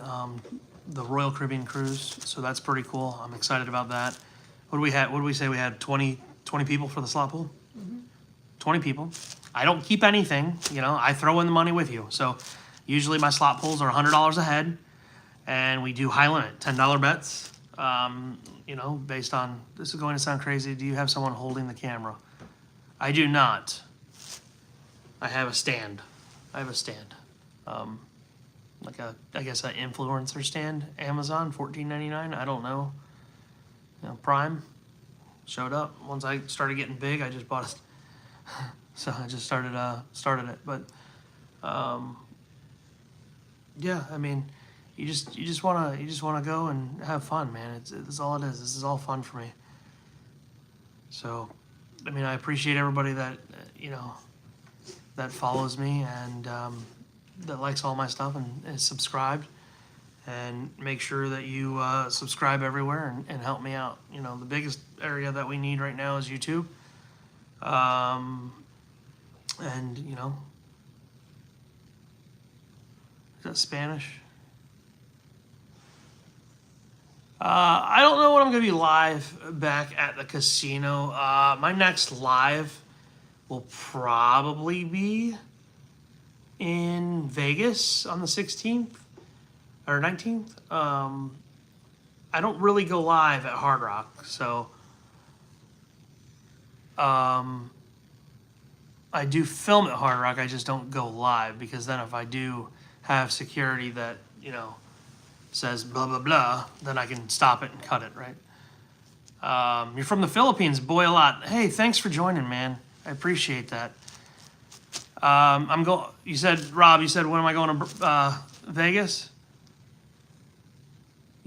Royal Caribbean cruise, so that's pretty cool. I'm excited about that. What do we say we had 20 people for the slot pool? 20 people. I don't keep anything, you know. I throw in the money with you. So usually my slot pools are $100 a head, and we do high limit, $10 bets. You know, based on, this is going to sound crazy. Do you have someone holding the camera? I do not. I have a stand. Like I guess an influencer stand. Amazon, $14.99. I don't know. You know, Prime showed up. Once I started getting big, I just bought it. So I just started it. But yeah, I mean, you just wanna go and have fun, man. It's all it is. This is all fun for me. So, I mean, I appreciate everybody that you know, that follows me and that likes all my stuff and is subscribed. And make sure that you subscribe everywhere and help me out. You know, the biggest area that we need right now is YouTube. And, you know, is that Spanish? I don't know when I'm going to be live back at the casino. My next live will probably be in Vegas on the 16th. Or 19th. I don't really go live at Hard Rock, so I do film at Hard Rock. I just don't go live, because then if I do have security that, you know, says blah blah blah, then I can stop it and cut it, right? You're from the Philippines, boy, a lot. Hey, thanks for joining, man. I appreciate that. You said, Rob, when am I going to Vegas?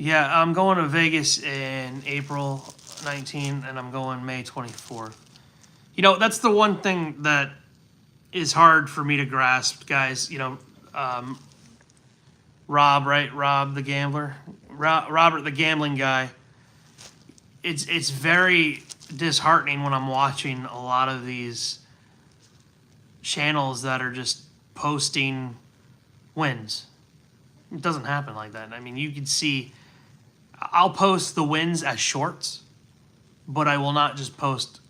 Yeah, I'm going to Vegas in April 19, and I'm going May 24th. You know, that's the one thing that is hard for me to grasp, guys. You know, Rob, right? Rob the gambler, Robert the gambling guy. It's very disheartening when I'm watching a lot of these channels that are just posting wins. It doesn't happen like that. I mean, you can see. I'll post the wins as shorts, but I will not just post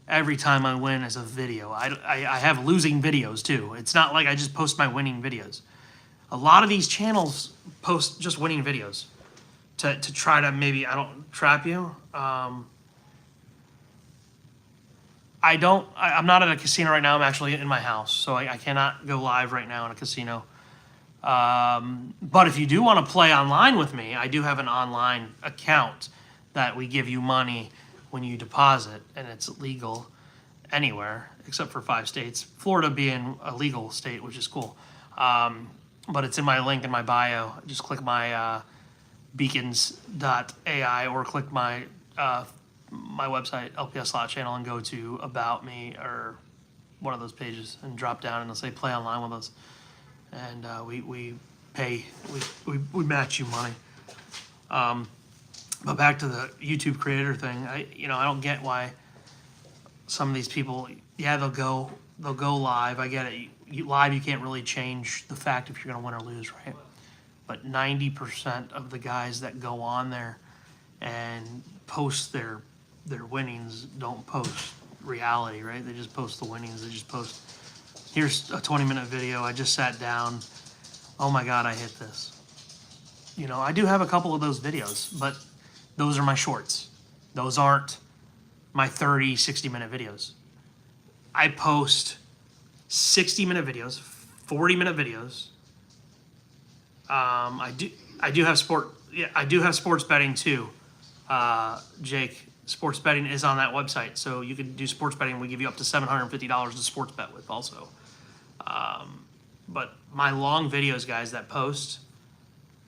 every time I win as a video. I have losing videos too. It's not like I just post my winning videos. A lot of these channels post just winning videos to try to maybe, I don't trap you. I'm not at a casino right now. I'm actually in my house, so I cannot go live right now in a casino. But if you do want to play online with me, I do have an online account that we give you money when you deposit, and it's legal anywhere except for 5 states. Florida being a legal state, which is cool. but it's in my link in my bio. Just click my beacons.ai or click my my website, LPS Slot Channel, and go to About Me or one of those pages and drop down and it'll say play online with us. And we match you money. But back to the YouTube creator thing, I don't get why some of these people, they'll go live. I get it. Live, you can't really change the fact if you're going to win or lose, right? But 90% of the guys that go on there and post their winnings don't post reality, right? They just post the winnings. They just post, here's a 20-minute video. I just sat down. Oh my God, I hit this. I do have a couple of those videos, but those are my shorts. Those aren't my 30, 60-minute videos. I post 60-minute videos, 40-minute videos. I do have sports betting too. Jake, sports betting is on that website, so you can do sports betting. We give you up to $750 to sports bet with also. But my long videos, guys, that post,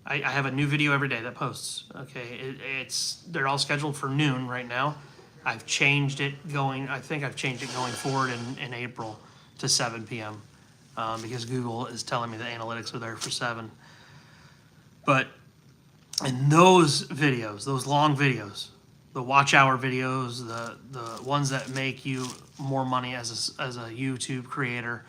I have a new video every day that posts. Okay, they're all scheduled for noon right now. I think I've changed it going forward in April to 7 p.m. Because Google is telling me the analytics are there for 7. But in those videos, those long videos, the watch hour videos, the ones that make you more money as a YouTube creator,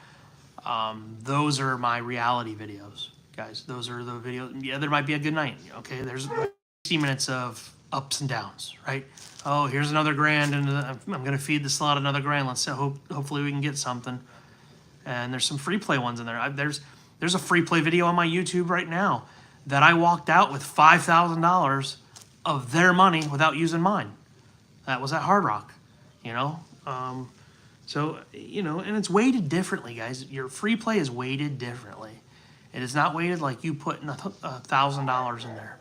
those are my reality videos, guys. Those are the videos. Yeah, there might be a good night. Okay, there's 60 minutes of ups and downs, right? Oh, here's another grand, and I'm going to feed the slot another grand. Let's hopefully we can get something. And there's some free play ones in there. There's a free play video on my YouTube right now that I walked out with $5,000 of their money without using mine. That was at Hard Rock, So, and it's weighted differently, guys. Your free play is weighted differently. It is not weighted like you putting $1,000 in there.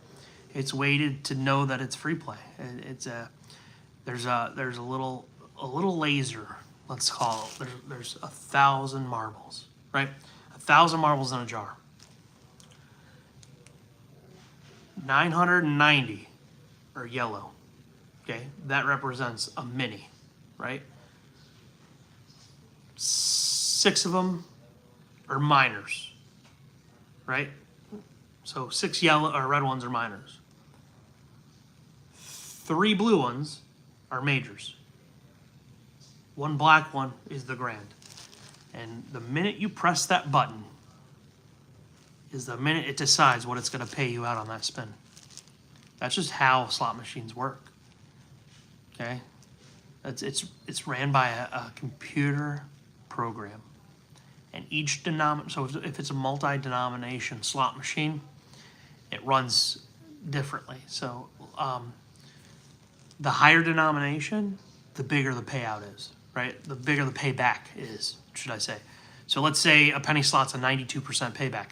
It's weighted to know that it's free play. There's a little laser, let's call it. There's 1,000 marbles, right? 1,000 marbles in a jar. 990 are yellow. Okay, that represents a mini, right? 6 of them are minors, right? So 6 yellow or red ones are minors. 3 blue ones are majors. 1 black one is the grand. And the minute you press that button is the minute it decides what it's going to pay you out on that spin. That's just how slot machines work. Okay? It's ran by a computer program. And each so if it's a multi-denomination slot machine, it runs differently. So the higher denomination, the bigger the payout is, right? The bigger the payback is, should I say. So let's say a penny slot's a 92% payback,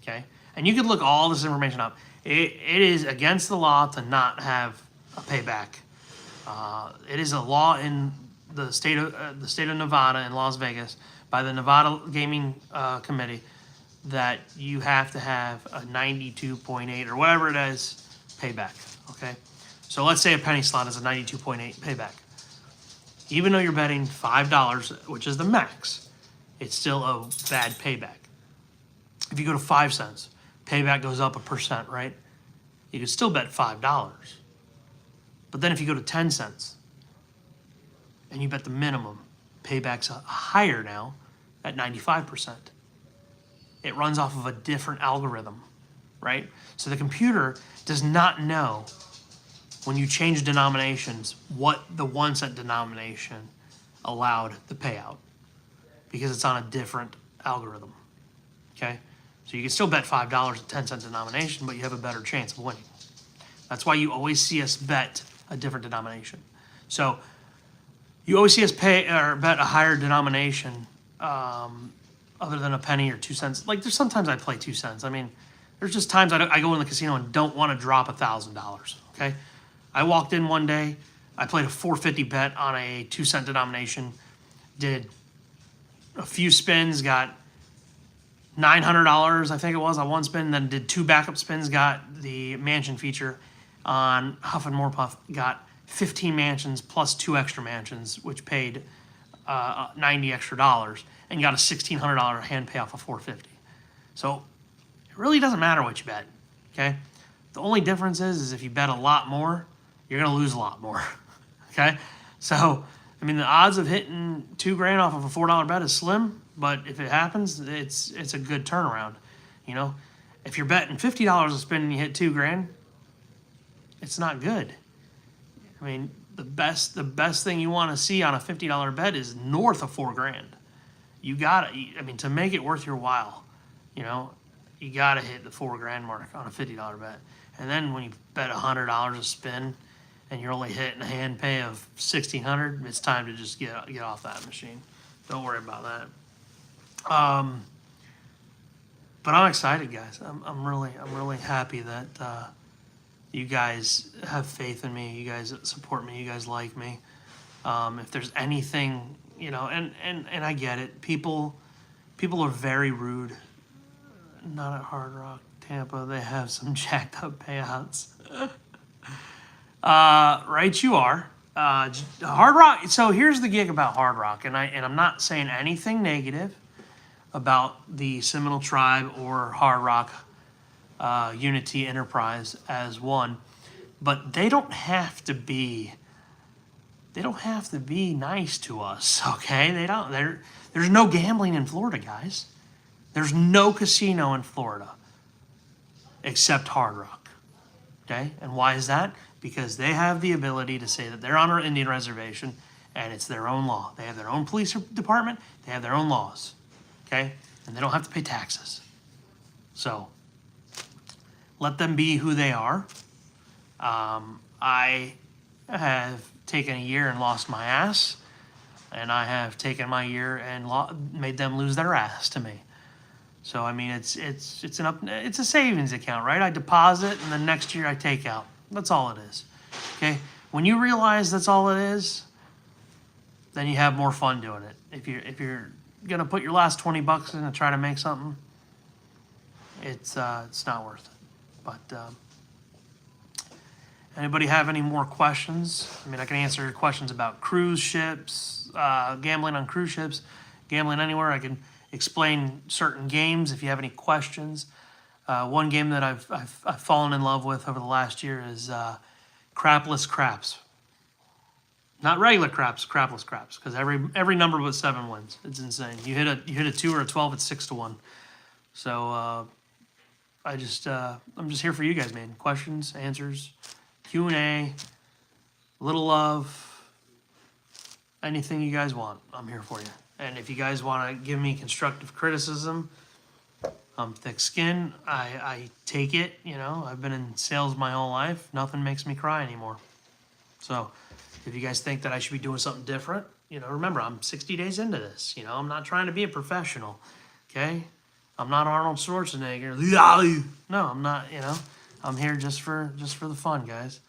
okay? And you can look all this information up. It is against the law to not have a payback. It is a law in the state of Nevada in Las Vegas by the Nevada Gaming Committee that you have to have a 92.8 or whatever it is payback, okay? So let's say a penny slot is a 92.8 payback. Even though you're betting $5, which is the max, it's still a bad payback. If you go to 5 cents, payback goes up 1%, right? You can still bet $5. But then if you go to 10 cents and you bet the minimum, payback's higher now at 95%. It runs off of a different algorithm, right? So the computer does not know when you change denominations what the 1 cent denomination allowed the payout because it's on a different algorithm, okay? So you can still bet $5 at 10 cent denomination, but you have a better chance of winning. That's why you always see us bet a different denomination. So you always see us bet a higher denomination other than a penny or 2 cents. Like there's sometimes I play 2 cents. I mean, there's just times I go in the casino and don't want to drop $1,000, okay? I walked in one day, I played a $4.50 bet on a 2 cent denomination, did a few spins, got $900, I think it was, on one spin. Then did 2 backup spins, got the mansion feature on Huff and More Puff. Got 15 mansions plus 2 extra mansions, which paid $90 extra, and got a $1,600 hand payoff of $450. So it really doesn't matter what you bet. Okay, the only difference is if you bet a lot more, you're gonna lose a lot more. Okay, so I mean the odds of hitting $2,000 off of a $4 bet is slim, but if it happens, it's a good turnaround. You know, if you're betting $50 a spin and you hit $2,000, it's not good. I mean, the best thing you want to see on a $50 bet is north of $4,000. You gotta, I mean, to make it worth your while, you know, you gotta hit the $4,000 mark on a $50 bet. And then when you bet $100 a spin, and you're only hitting a hand pay of $1,600, it's time to just get off that machine. Don't worry about that. But I'm excited, guys. I'm really happy that you guys have faith in me. You guys support me. You guys like me. If there's anything, you know, and I get it. People are very rude. Not at Hard Rock Tampa. They have some jacked up payouts. Right, you are. Hard Rock. So here's the gig about Hard Rock, and I'm not saying anything negative about the Seminole Tribe or Hard Rock Unity Enterprise as one, but they don't have to be nice to us. Okay, they don't. There's no gambling in Florida, guys. There's no casino in Florida except Hard Rock. Okay, and why is that? Because they have the ability to say that they're on our Indian reservation and it's their own law. They have their own police department, they have their own laws, okay? And they don't have to pay taxes. So let them be who they are. I have taken a year and lost my ass, and I have taken my year and made them lose their ass to me. So I mean, it's a savings account, right? I deposit and then next year I take out. That's all it is. Okay? When you realize that's all it is, then you have more fun doing it. If you're gonna put your last $20 in and try to make something, it's not worth it. But anybody have any more questions? I mean, I can answer your questions about cruise ships, gambling on cruise ships, gambling anywhere. I can explain certain games if you have any questions. One game that I've fallen in love with over the last year is Crapless Craps. Not regular craps, Crapless Craps, because every number but 7 wins. It's insane. You hit a 2 or a 12, it's 6-1. So I'm just here for you guys, man. Questions, answers, Q&A, a little love, anything you guys want, I'm here for you. And if you guys want to give me constructive criticism, I'm thick-skinned. I take it, you know. I've been in sales my whole life. Nothing makes me cry anymore. So if you guys think that I should be doing something different, you know, remember, I'm 60 days into this. You know, I'm not trying to be a professional, okay? I'm not Arnold Schwarzenegger. No, I'm not, you know. I'm here just for the fun, guys.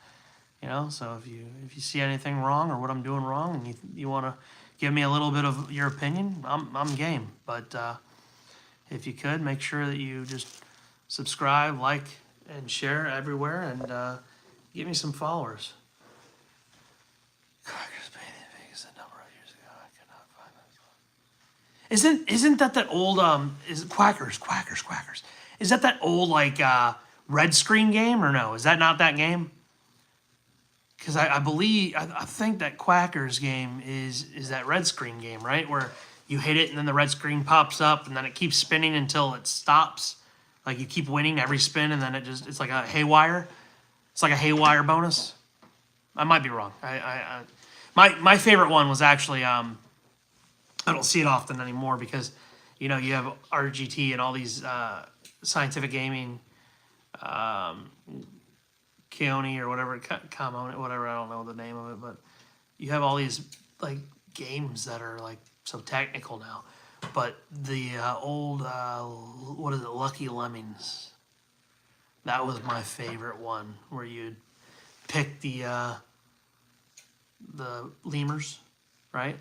You know, so if you see anything wrong or what I'm doing wrong and you want to give me a little bit of your opinion, I'm game. But if you could, make sure that you just subscribe, like, and share everywhere, and give me some followers. Quackers paid in Vegas a number of years ago. I cannot find this. Isn't that old is Quackers? Is that old like red screen game or no? Is that not that game? Because I think that Quackers game is that red screen game, right? Where you hit it and then the red screen pops up and then it keeps spinning until it stops. Like you keep winning every spin and then it's like a haywire. It's like a haywire bonus. I might be wrong. My favorite one was actually I don't see it often anymore because you know you have RGT and all these scientific gaming, Keone or whatever, Kamone, whatever, I don't know the name of it, but you have all these like games that are like so technical now. But the old what is it, Lucky Lemmings? That was my favorite one, where you'd pick the lemurs, right?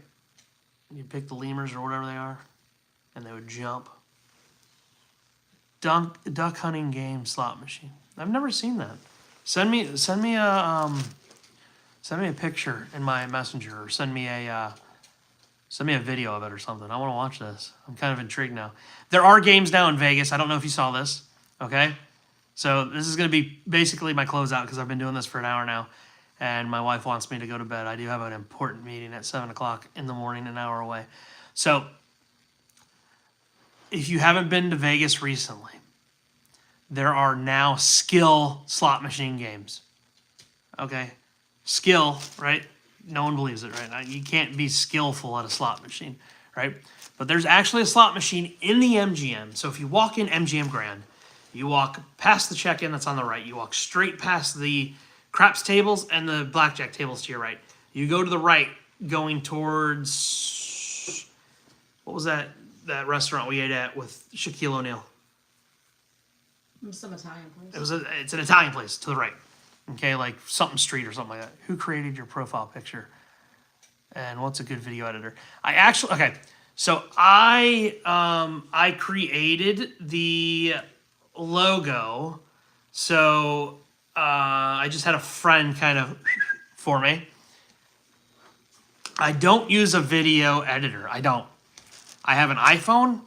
You'd pick the lemurs or whatever they are, and they would jump. duck hunting game slot machine. I've never seen that. Send me a picture in my messenger, or send me a video of it or something. I want to watch this. I'm kind of intrigued now. There are games now in Vegas. I don't know if you saw this. Okay, so this is going to be basically my closeout because I've been doing this for an hour now, and my wife wants me to go to bed. I do have an important meeting at 7 o'clock in the morning, an hour away. So if you haven't been to Vegas recently, there are now skill slot machine games. Okay, skill, right? No one believes it, right? You can't be skillful at a slot machine, right? But there's actually a slot machine in the MGM. So if you walk in MGM Grand, you walk past the check-in that's on the right. You walk straight past the craps tables and the blackjack tables to your right. You go to the right, going towards, what was that restaurant we ate at with Shaquille O'Neal? Some Italian place. It's an Italian place to the right. Okay, like something street or something like that. Who created your profile picture? And what's a good video editor? So I created the logo. So I just had a friend kind of for me. I don't use a video editor. I don't. I have an iPhone.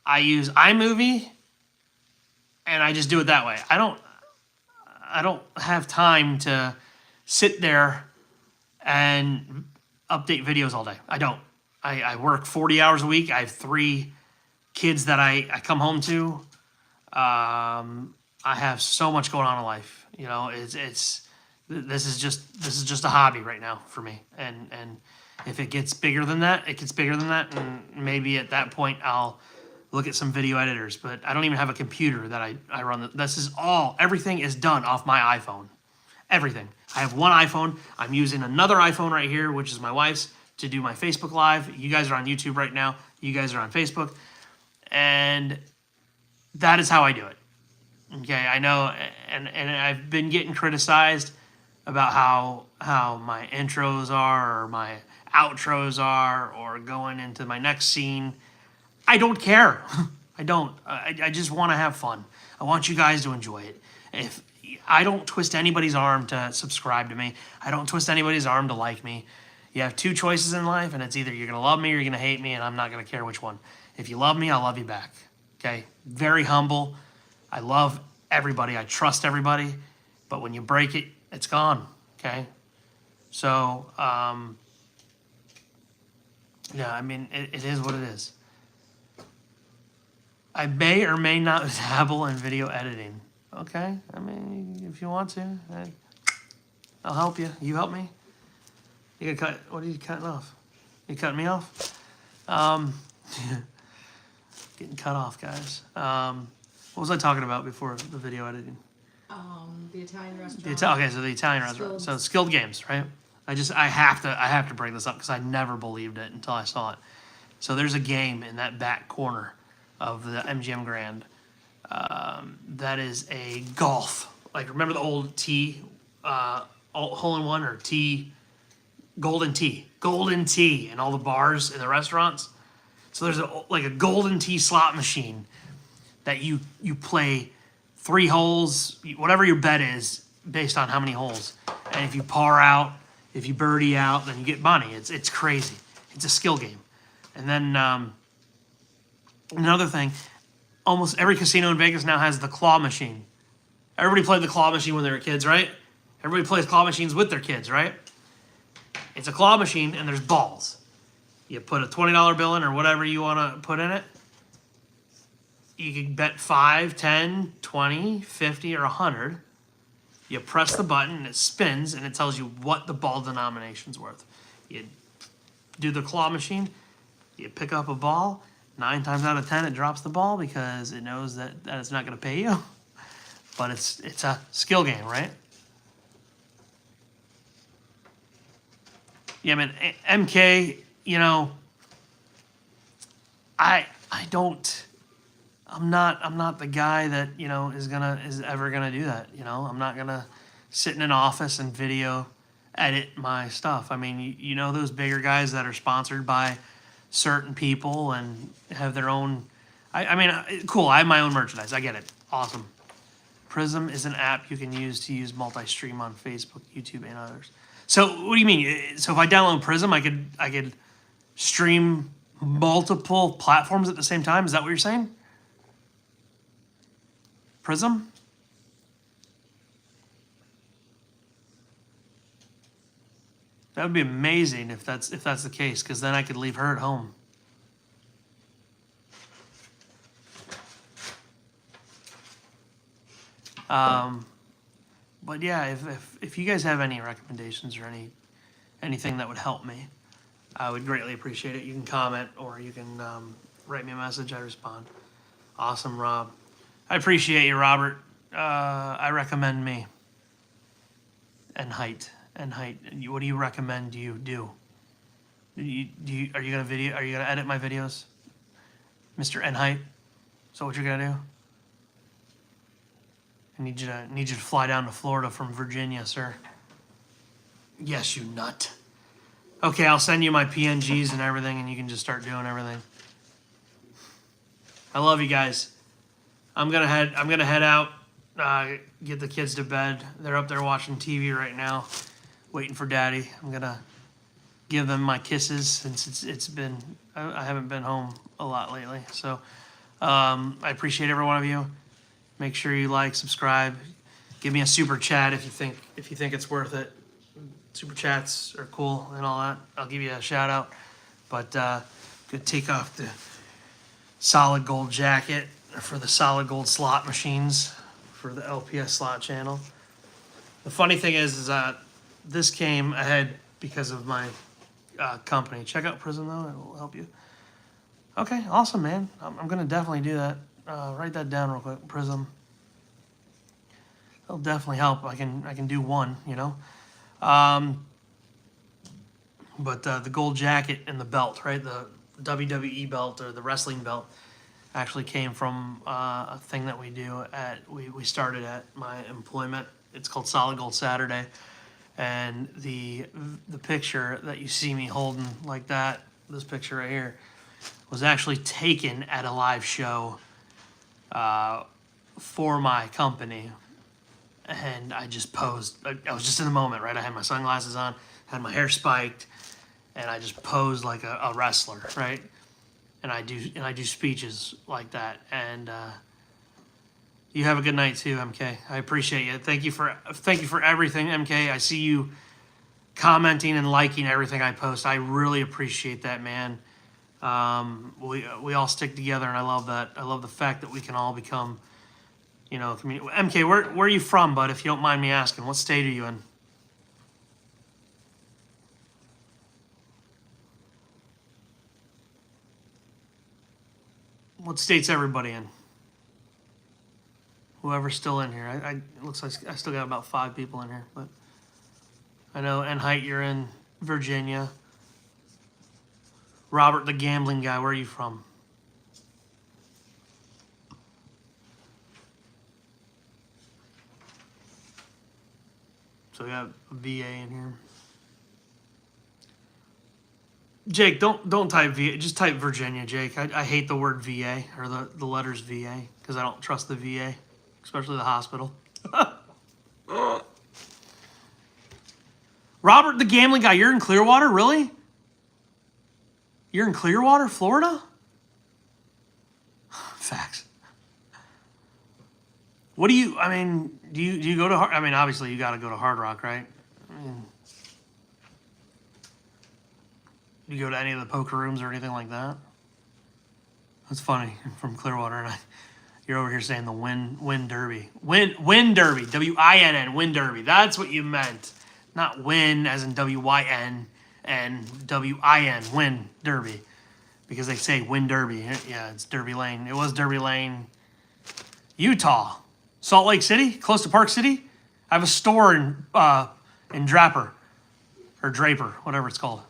I use iMovie, and I just do it that way. I don't have time to sit there and update videos all day. I don't. I work 40 hours a week. I have 3 kids that I come home to. I have so much going on in life. You know, this is just a hobby right now for me. And if it gets bigger than that, it gets bigger than that. And maybe at that point I'll look at some video editors, but I don't even have a computer that I run. Everything is done off my iPhone. Everything. I have one iPhone. I'm using another iPhone right here, which is my wife's, to do my Facebook Live. You guys are on YouTube right now. You guys are on Facebook. And that is how I do it. Okay, I know, and I've been getting criticized about how my intros are, or my outros are, or going into my next scene. I don't care. I don't. I just want to have fun. I want you guys to enjoy it. If I don't twist anybody's arm to subscribe to me, I don't twist anybody's arm to like me. You have 2 choices in life, and it's either you're going to love me or you're going to hate me, and I'm not going to care which one. If you love me, I'll love you back. Okay? Very humble. I love everybody. I trust everybody. But when you break it, it's gone. Okay? So, yeah, I mean, it is what it is. I may or may not dabble in video editing. Okay? I mean, if you want to, I'll help you. You help me? You gotta cut. What are you cutting off? You cutting me off? Getting cut off, guys. What was I talking about before the video editing? The Italian restaurant. So the Italian restaurant. So skilled games, right? I have to bring this up because I never believed it until I saw it. So there's a game in that back corner of the MGM Grand that is a golf. Like, remember the old tee, hole-in-one or tee, golden tee in all the bars in the restaurants? So there's a golden tee slot machine that you play 3 holes, whatever your bet is, based on how many holes. And if you par out, if you birdie out, then you get money. It's crazy. It's a skill game. And then another thing, almost every casino in Vegas now has the claw machine. Everybody played the claw machine when they were kids, right? Everybody plays claw machines with their kids, right? It's a claw machine, and there's balls. You put a $20 bill in, or whatever you want to put in it. You can bet 5, 10, 20, 50, or 100. You press the button, and it spins, and it tells you what the ball denomination's worth. You do the claw machine. You pick up a ball. 9 times out of 10, it drops the ball because it knows that it's not going to pay you. But it's a skill game, right? Yeah, man. MK, you know, I'm not the guy that, you know, is ever gonna do that. You know, I'm not gonna sit in an office and video edit my stuff. I mean, you know those bigger guys that are sponsored by certain people and have their own. I mean, cool. I have my own merchandise. I get it. Awesome. Prism is an app you can use multi-stream on Facebook, YouTube, and others. So what do you mean? So if I download Prism, I could stream multiple platforms at the same time? Is that what you're saying? Prism? That would be amazing if that's the case, because then I could leave her at home. But yeah, if you guys have any recommendations or anything that would help me, I would greatly appreciate it. You can comment or you can write me a message. I respond. Awesome, Rob. I appreciate you, Robert. I recommend me. And height. What do you recommend you do? Are you gonna edit my videos, Mr. Enheight? Is that what you're gonna do? I need you to fly down to Florida from Virginia, sir. Yes, you nut. Okay, I'll send you my PNGs and everything, and you can just start doing everything. I love you guys. I'm gonna head out. Get the kids to bed. They're up there watching TV right now, waiting for Daddy. I'm gonna give them my kisses since it's been I haven't been home a lot lately. So I appreciate every one of you. Make sure you like, subscribe, give me a super chat if you think it's worth it. Super chats are cool and all that. I'll give you a shout out. But gonna take off the solid gold jacket for the solid gold slot machines for the LPS slot channel. The funny thing is that this came ahead because of my company. Check out Prism though; it will help you. Okay, awesome, man. I'm gonna definitely do that. Write that down real quick. Prism. It'll definitely help. I can do one, you know. But the gold jacket and the belt, right? The WWE belt or the wrestling belt actually came from a thing that we started at my employment. It's called Solid Gold Saturday, and the picture that you see me holding like that, this picture right here, was actually taken at a live show for my company, and I just posed. I was just in the moment, right? I had my sunglasses on, had my hair spiked, and I just posed like a wrestler, right? And I do speeches like that. And you have a good night too, MK. I appreciate you. Thank you for everything, MK. I see you commenting and liking everything I post. I really appreciate that, man. We all stick together, and I love that. I love the fact that we can all become, you know, community. MK, where are you from, bud? If you don't mind me asking, what state are you in? What state's everybody in? Whoever's still in here. It looks like I still got about 5 people in here, but I know Enheight, you're in Virginia. Robert, the gambling guy, where are you from? So we got a VA in here. Jake, don't type VA, just type Virginia, Jake. I hate the word VA or the letters VA because I don't trust the VA, especially the hospital. Robert, the gambling guy, you're in Clearwater, really? You're in Clearwater, Florida? Facts. What do you go to, obviously you got to go to Hard Rock, right? Do you go to any of the poker rooms or anything like that? That's funny. I'm from Clearwater, and you're over here saying the Win Derby. Win Derby. W-I-N-N. Win Derby. That's what you meant. Not win as in W-Y-N and W-I-N. Win Derby. Because they say Win Derby. Yeah, it's Derby Lane. It was Derby Lane, Utah. Salt Lake City, close to Park City. I have a store in Draper, or Draper, whatever it's called.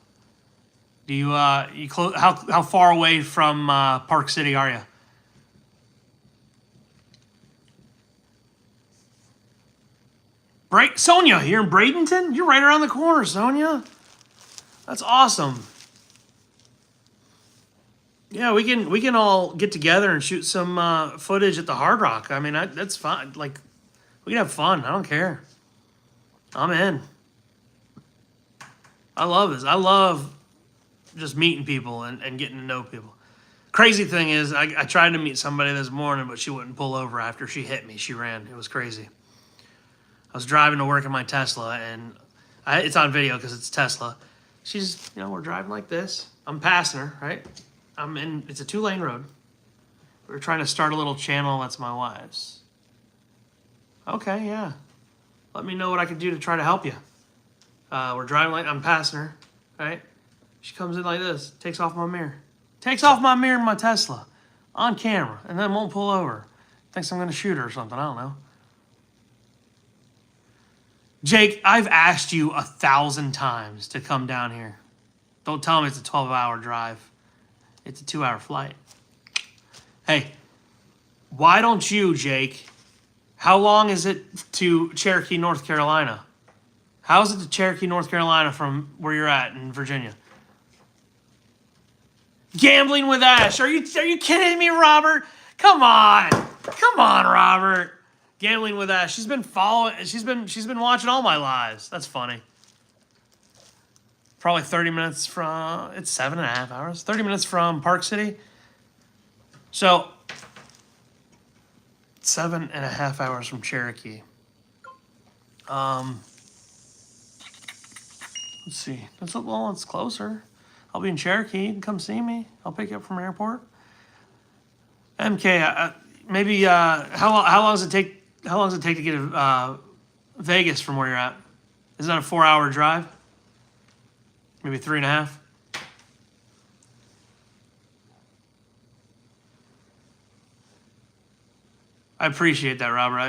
Do you how far away from Park City are you? Sonia, you're in Bradenton? You're right around the corner, Sonia. That's awesome. Yeah, we can all get together and shoot some footage at the Hard Rock. I mean, that's fine. Like, we can have fun. I don't care. I'm in. I love this. I love just meeting people and getting to know people. Crazy thing is, I tried to meet somebody this morning, but she wouldn't pull over after she hit me. She ran. It was crazy. I was driving to work in my Tesla, and it's on video because it's Tesla. She's, we're driving like this. I'm passing her, right? It's a 2-lane road. We're trying to start a little channel that's my wife's. Okay, yeah. Let me know what I can do to try to help you. We're driving like, I'm passing her, right? She comes in like this, takes off my mirror. Takes off my mirror in my Tesla on camera and then won't pull over. Thinks I'm going to shoot her or something. I don't know. Jake, I've asked you 1,000 times to come down here. Don't tell me it's a 12-hour drive. It's a 2-hour flight. Hey, why don't you, Jake? How long is it to Cherokee, North Carolina? How is it to Cherokee, North Carolina from where you're at in Virginia? Gambling with Ash. Are you kidding me, Robert? Come on. Come on, Robert. Gambling with Ash. She's been watching all my lives. That's funny. Probably 30 minutes from, it's 7.5 hours. 30 minutes from Park City. So 7.5 hours from Cherokee. Let's see. It's closer. I'll be in Cherokee. You can come see me. I'll pick you up from the airport. MK, maybe how long does it take? How long does it take to get to Vegas from where you're at? Is that a 4-hour drive? Maybe 3.5. I appreciate that, Robert.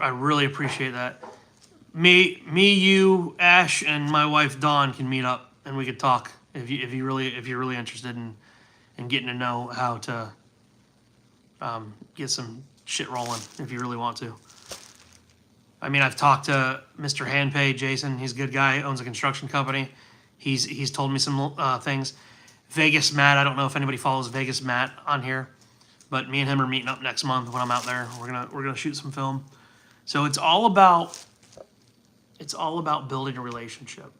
I really appreciate that. Me, you, Ash, and my wife Dawn can meet up and we could talk if you're really interested in getting to know how to get some shit rolling if you really want to. I mean, I've talked to Mr. Handpay, Jason. He's a good guy. Owns a construction company. He's told me some things. Vegas Matt. I don't know if anybody follows Vegas Matt on here, but me and him are meeting up next month when I'm out there. We're gonna shoot some film. So it's all about building a relationship.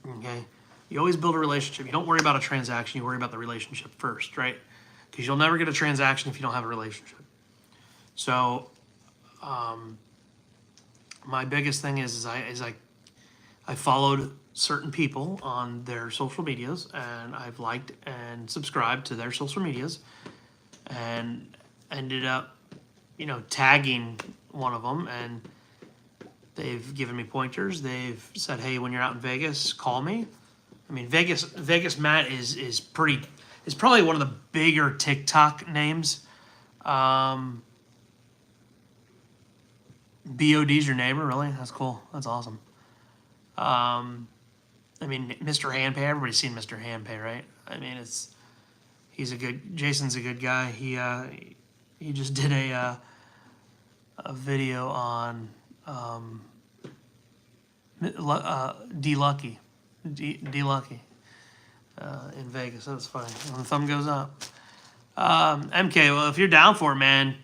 Okay, you always build a relationship. You don't worry about a transaction. You worry about the relationship first, right? Because you'll never get a transaction if you don't have a relationship. So, my biggest thing is I followed certain people on their social medias, and I've liked and subscribed to their social medias, and ended up, tagging one of them, and they've given me pointers. They've said, "Hey, when you're out in Vegas, call me." I mean, Vegas Matt is probably one of the bigger TikTok names. BOD's your neighbor, really? That's cool. That's awesome. I mean, Mr. Handpay. Everybody's seen Mr. Handpay, right? I mean, Jason's a good guy. He just did a video on D Lucky in Vegas. That was funny. When the thumb goes up. MK, well, if you're down for it, man,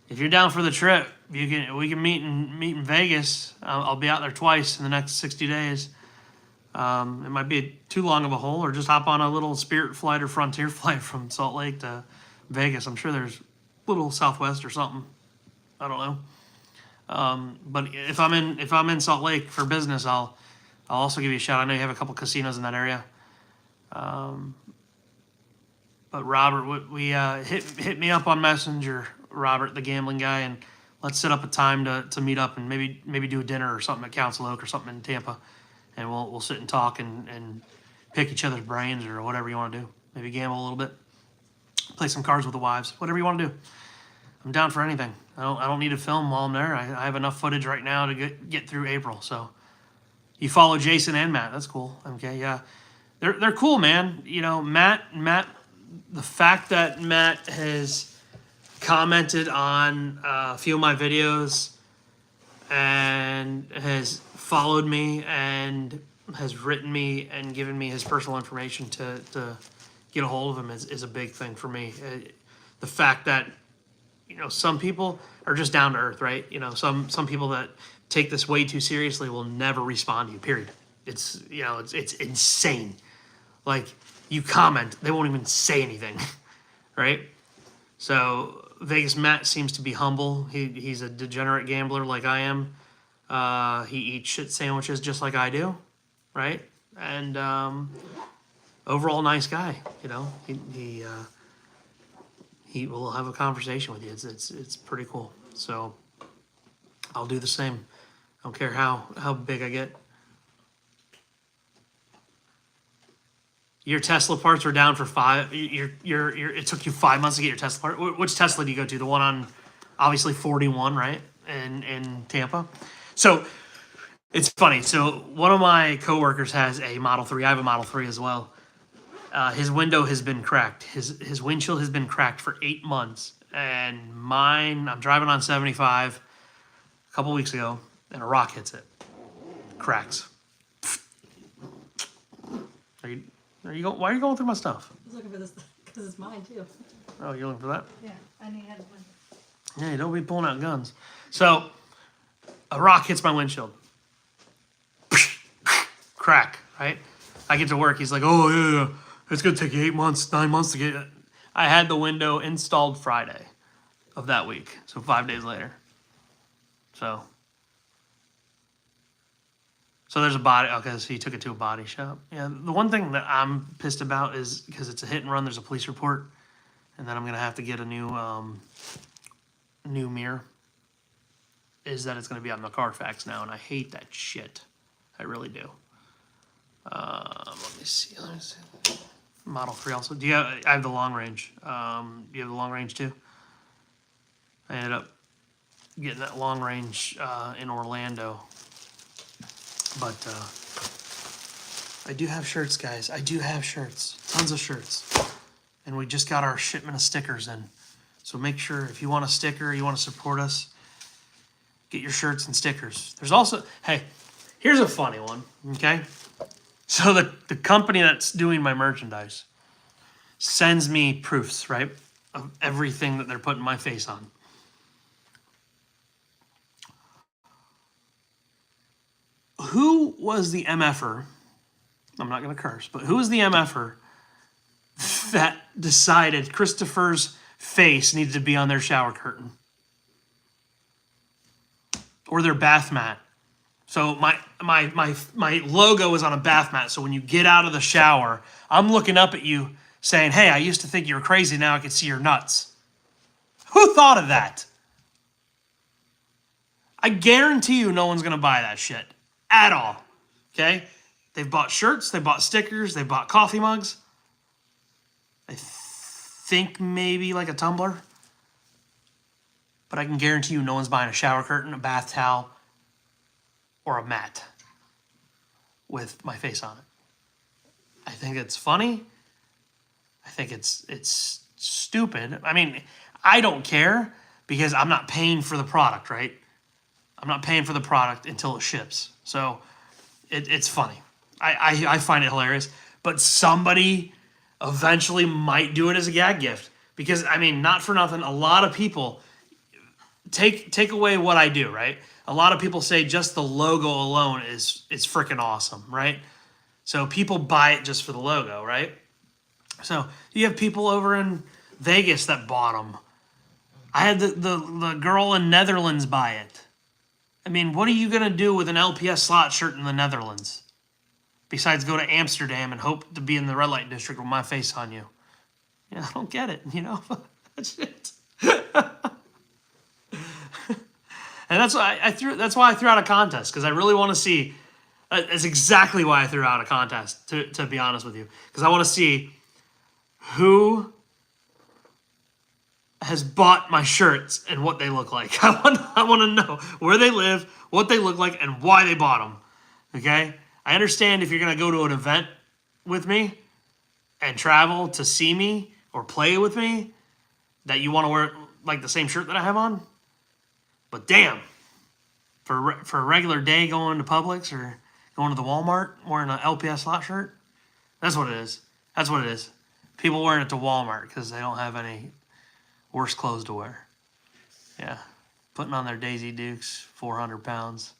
if you're down for the trip, we can meet in Vegas. I'll be out there twice in the next 60 days. It might be too long of a hole, or just hop on a little Spirit flight or Frontier flight from Salt Lake to Vegas. I'm sure there's a little Southwest or something. I don't know. But if I'm in Salt Lake for business, I'll also give you a shout. I know you have a couple casinos in that area. But Robert, we hit me up on Messenger, Robert, the gambling guy, and let's set up a time to meet up and maybe do a dinner or something at Council Oak or something in Tampa, and we'll sit and talk and pick each other's brains or whatever you want to do. Maybe gamble a little bit, play some cards with the wives, whatever you want to do. I'm down for anything. I don't need to film while I'm there. I have enough footage right now to get through April. So you follow Jason and Matt. That's cool. Okay, yeah, they're cool, man. Matt. The fact that Matt has commented on a few of my videos and has followed me and has written me and given me his personal information to get a hold of him is a big thing for me. The fact that, some people are just down to earth, right? Some people that take this way too seriously will never respond to you, period. It's insane. Like, you comment, they won't even say anything, right? So Vegas Matt seems to be humble. He's a degenerate gambler like I am. He eats shit sandwiches just like I do, right? And overall nice guy. He will have a conversation with you. It's pretty cool. So I'll do the same. I don't care how big I get. Your Tesla parts were down for it took you 5 months to get your Tesla part. Which Tesla do you go to? The one on obviously 41, right? In Tampa. So it's funny. So one of my coworkers has a Model 3. I have a Model 3 as well. His window has been cracked. His windshield has been cracked for 8 months. And mine, I'm driving on 75 a couple weeks ago, and a rock hits it. Cracks. Why are you going through my stuff? I was looking for this because it's mine too. Oh, you're looking for that? Yeah, I need one. Yeah, you don't be pulling out guns. So, a rock hits my windshield. Crack, right? I get to work. He's like, oh, yeah. It's going to take you 9 months to get it. I had the window installed Friday of that week. So, 5 days later. So there's a body. Okay, so he took it to a body shop. Yeah, the one thing that I'm pissed about is because it's a hit and run. There's a police report, and then I'm gonna have to get a new mirror. Is that it's gonna be on the Carfax now, and I hate that shit. I really do. Let me see. Model 3 also. I have the long range. Do you have the long range too? I ended up getting that long range in Orlando. But I do have shirts, guys. I do have shirts. Tons of shirts. And we just got our shipment of stickers in. So make sure if you want a sticker, you want to support us, get your shirts and stickers. There's also, hey, here's a funny one, okay? So the company that's doing my merchandise sends me proofs, right, of everything that they're putting my face on. Who was the MFer? I'm not going to curse, but who was the MFer that decided Christopher's face needed to be on their shower curtain or their bath mat? So my logo is on a bath mat. So when you get out of the shower, I'm looking up at you saying, "Hey, I used to think you were crazy. Now I can see your nuts." Who thought of that? I guarantee you, no one's going to buy that shit. At all, okay? They've bought shirts, they bought stickers, they bought coffee mugs. I think maybe like a tumbler. But I can guarantee you no one's buying a shower curtain, a bath towel, or a mat with my face on it. I think it's funny. I think it's stupid. I mean, I don't care because I'm not paying for the product, right? I'm not paying for the product until it ships. So it's funny. I find it hilarious. But somebody eventually might do it as a gag gift. Because, I mean, not for nothing, a lot of people take away what I do, right? A lot of people say just the logo alone is freaking awesome, right? So people buy it just for the logo, right? So you have people over in Vegas that bought them. I had the girl in Netherlands buy it. I mean, what are you going to do with an LPS slot shirt in the Netherlands? Besides go to Amsterdam and hope to be in the red light district with my face on you. Yeah, I don't get it, That's it. And that's why I threw out a contest, because I really want to see. That's exactly why I threw out a contest, to be honest with you. Because I want to see who has bought my shirts and what they look like. I want to know where they live, what they look like, and why they bought them. Okay? I understand if you're going to go to an event with me and travel to see me or play with me, that you want to wear like the same shirt that I have on. But damn, for a regular day going to Publix or going to the Walmart wearing an LPS slot shirt, that's what it is. That's what it is. People wearing it to Walmart because they don't have any worse clothes to wear. Yeah. Putting on their Daisy Dukes, 400 pounds.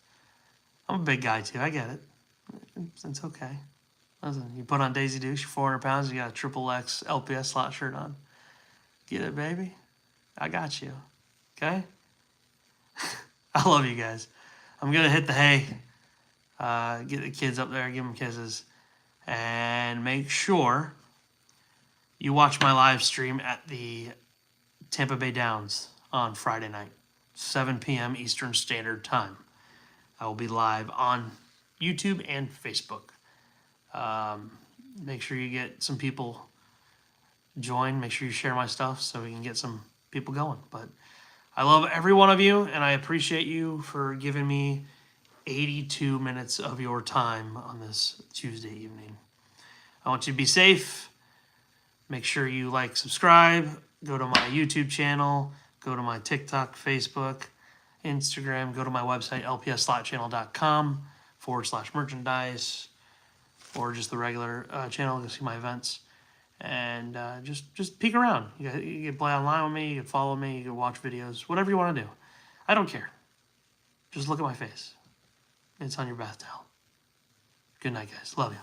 I'm a big guy too. I get it. It's okay. Listen, you put on Daisy Dukes, you're 400 pounds, you got a triple X LPS slot shirt on. Get it, baby? I got you. Okay? I love you guys. I'm going to hit the hay, get the kids up there, give them kisses, and make sure you watch my live stream at the Tampa Bay Downs on Friday night, 7 p.m. Eastern Standard Time. I will be live on YouTube and Facebook. Make sure you get some people join. Make sure you share my stuff so we can get some people going. But I love every one of you, and I appreciate you for giving me 82 minutes of your time on this Tuesday evening. I want you to be safe. Make sure you like, subscribe, go to my YouTube channel, go to my TikTok, Facebook, Instagram, go to my website, lpsslotchannel.com/merchandise, or just the regular channel to see my events. And just peek around. You can play online with me, you can follow me, you can watch videos, whatever you want to do. I don't care. Just look at my face. It's on your bath towel. Good night, guys. Love you.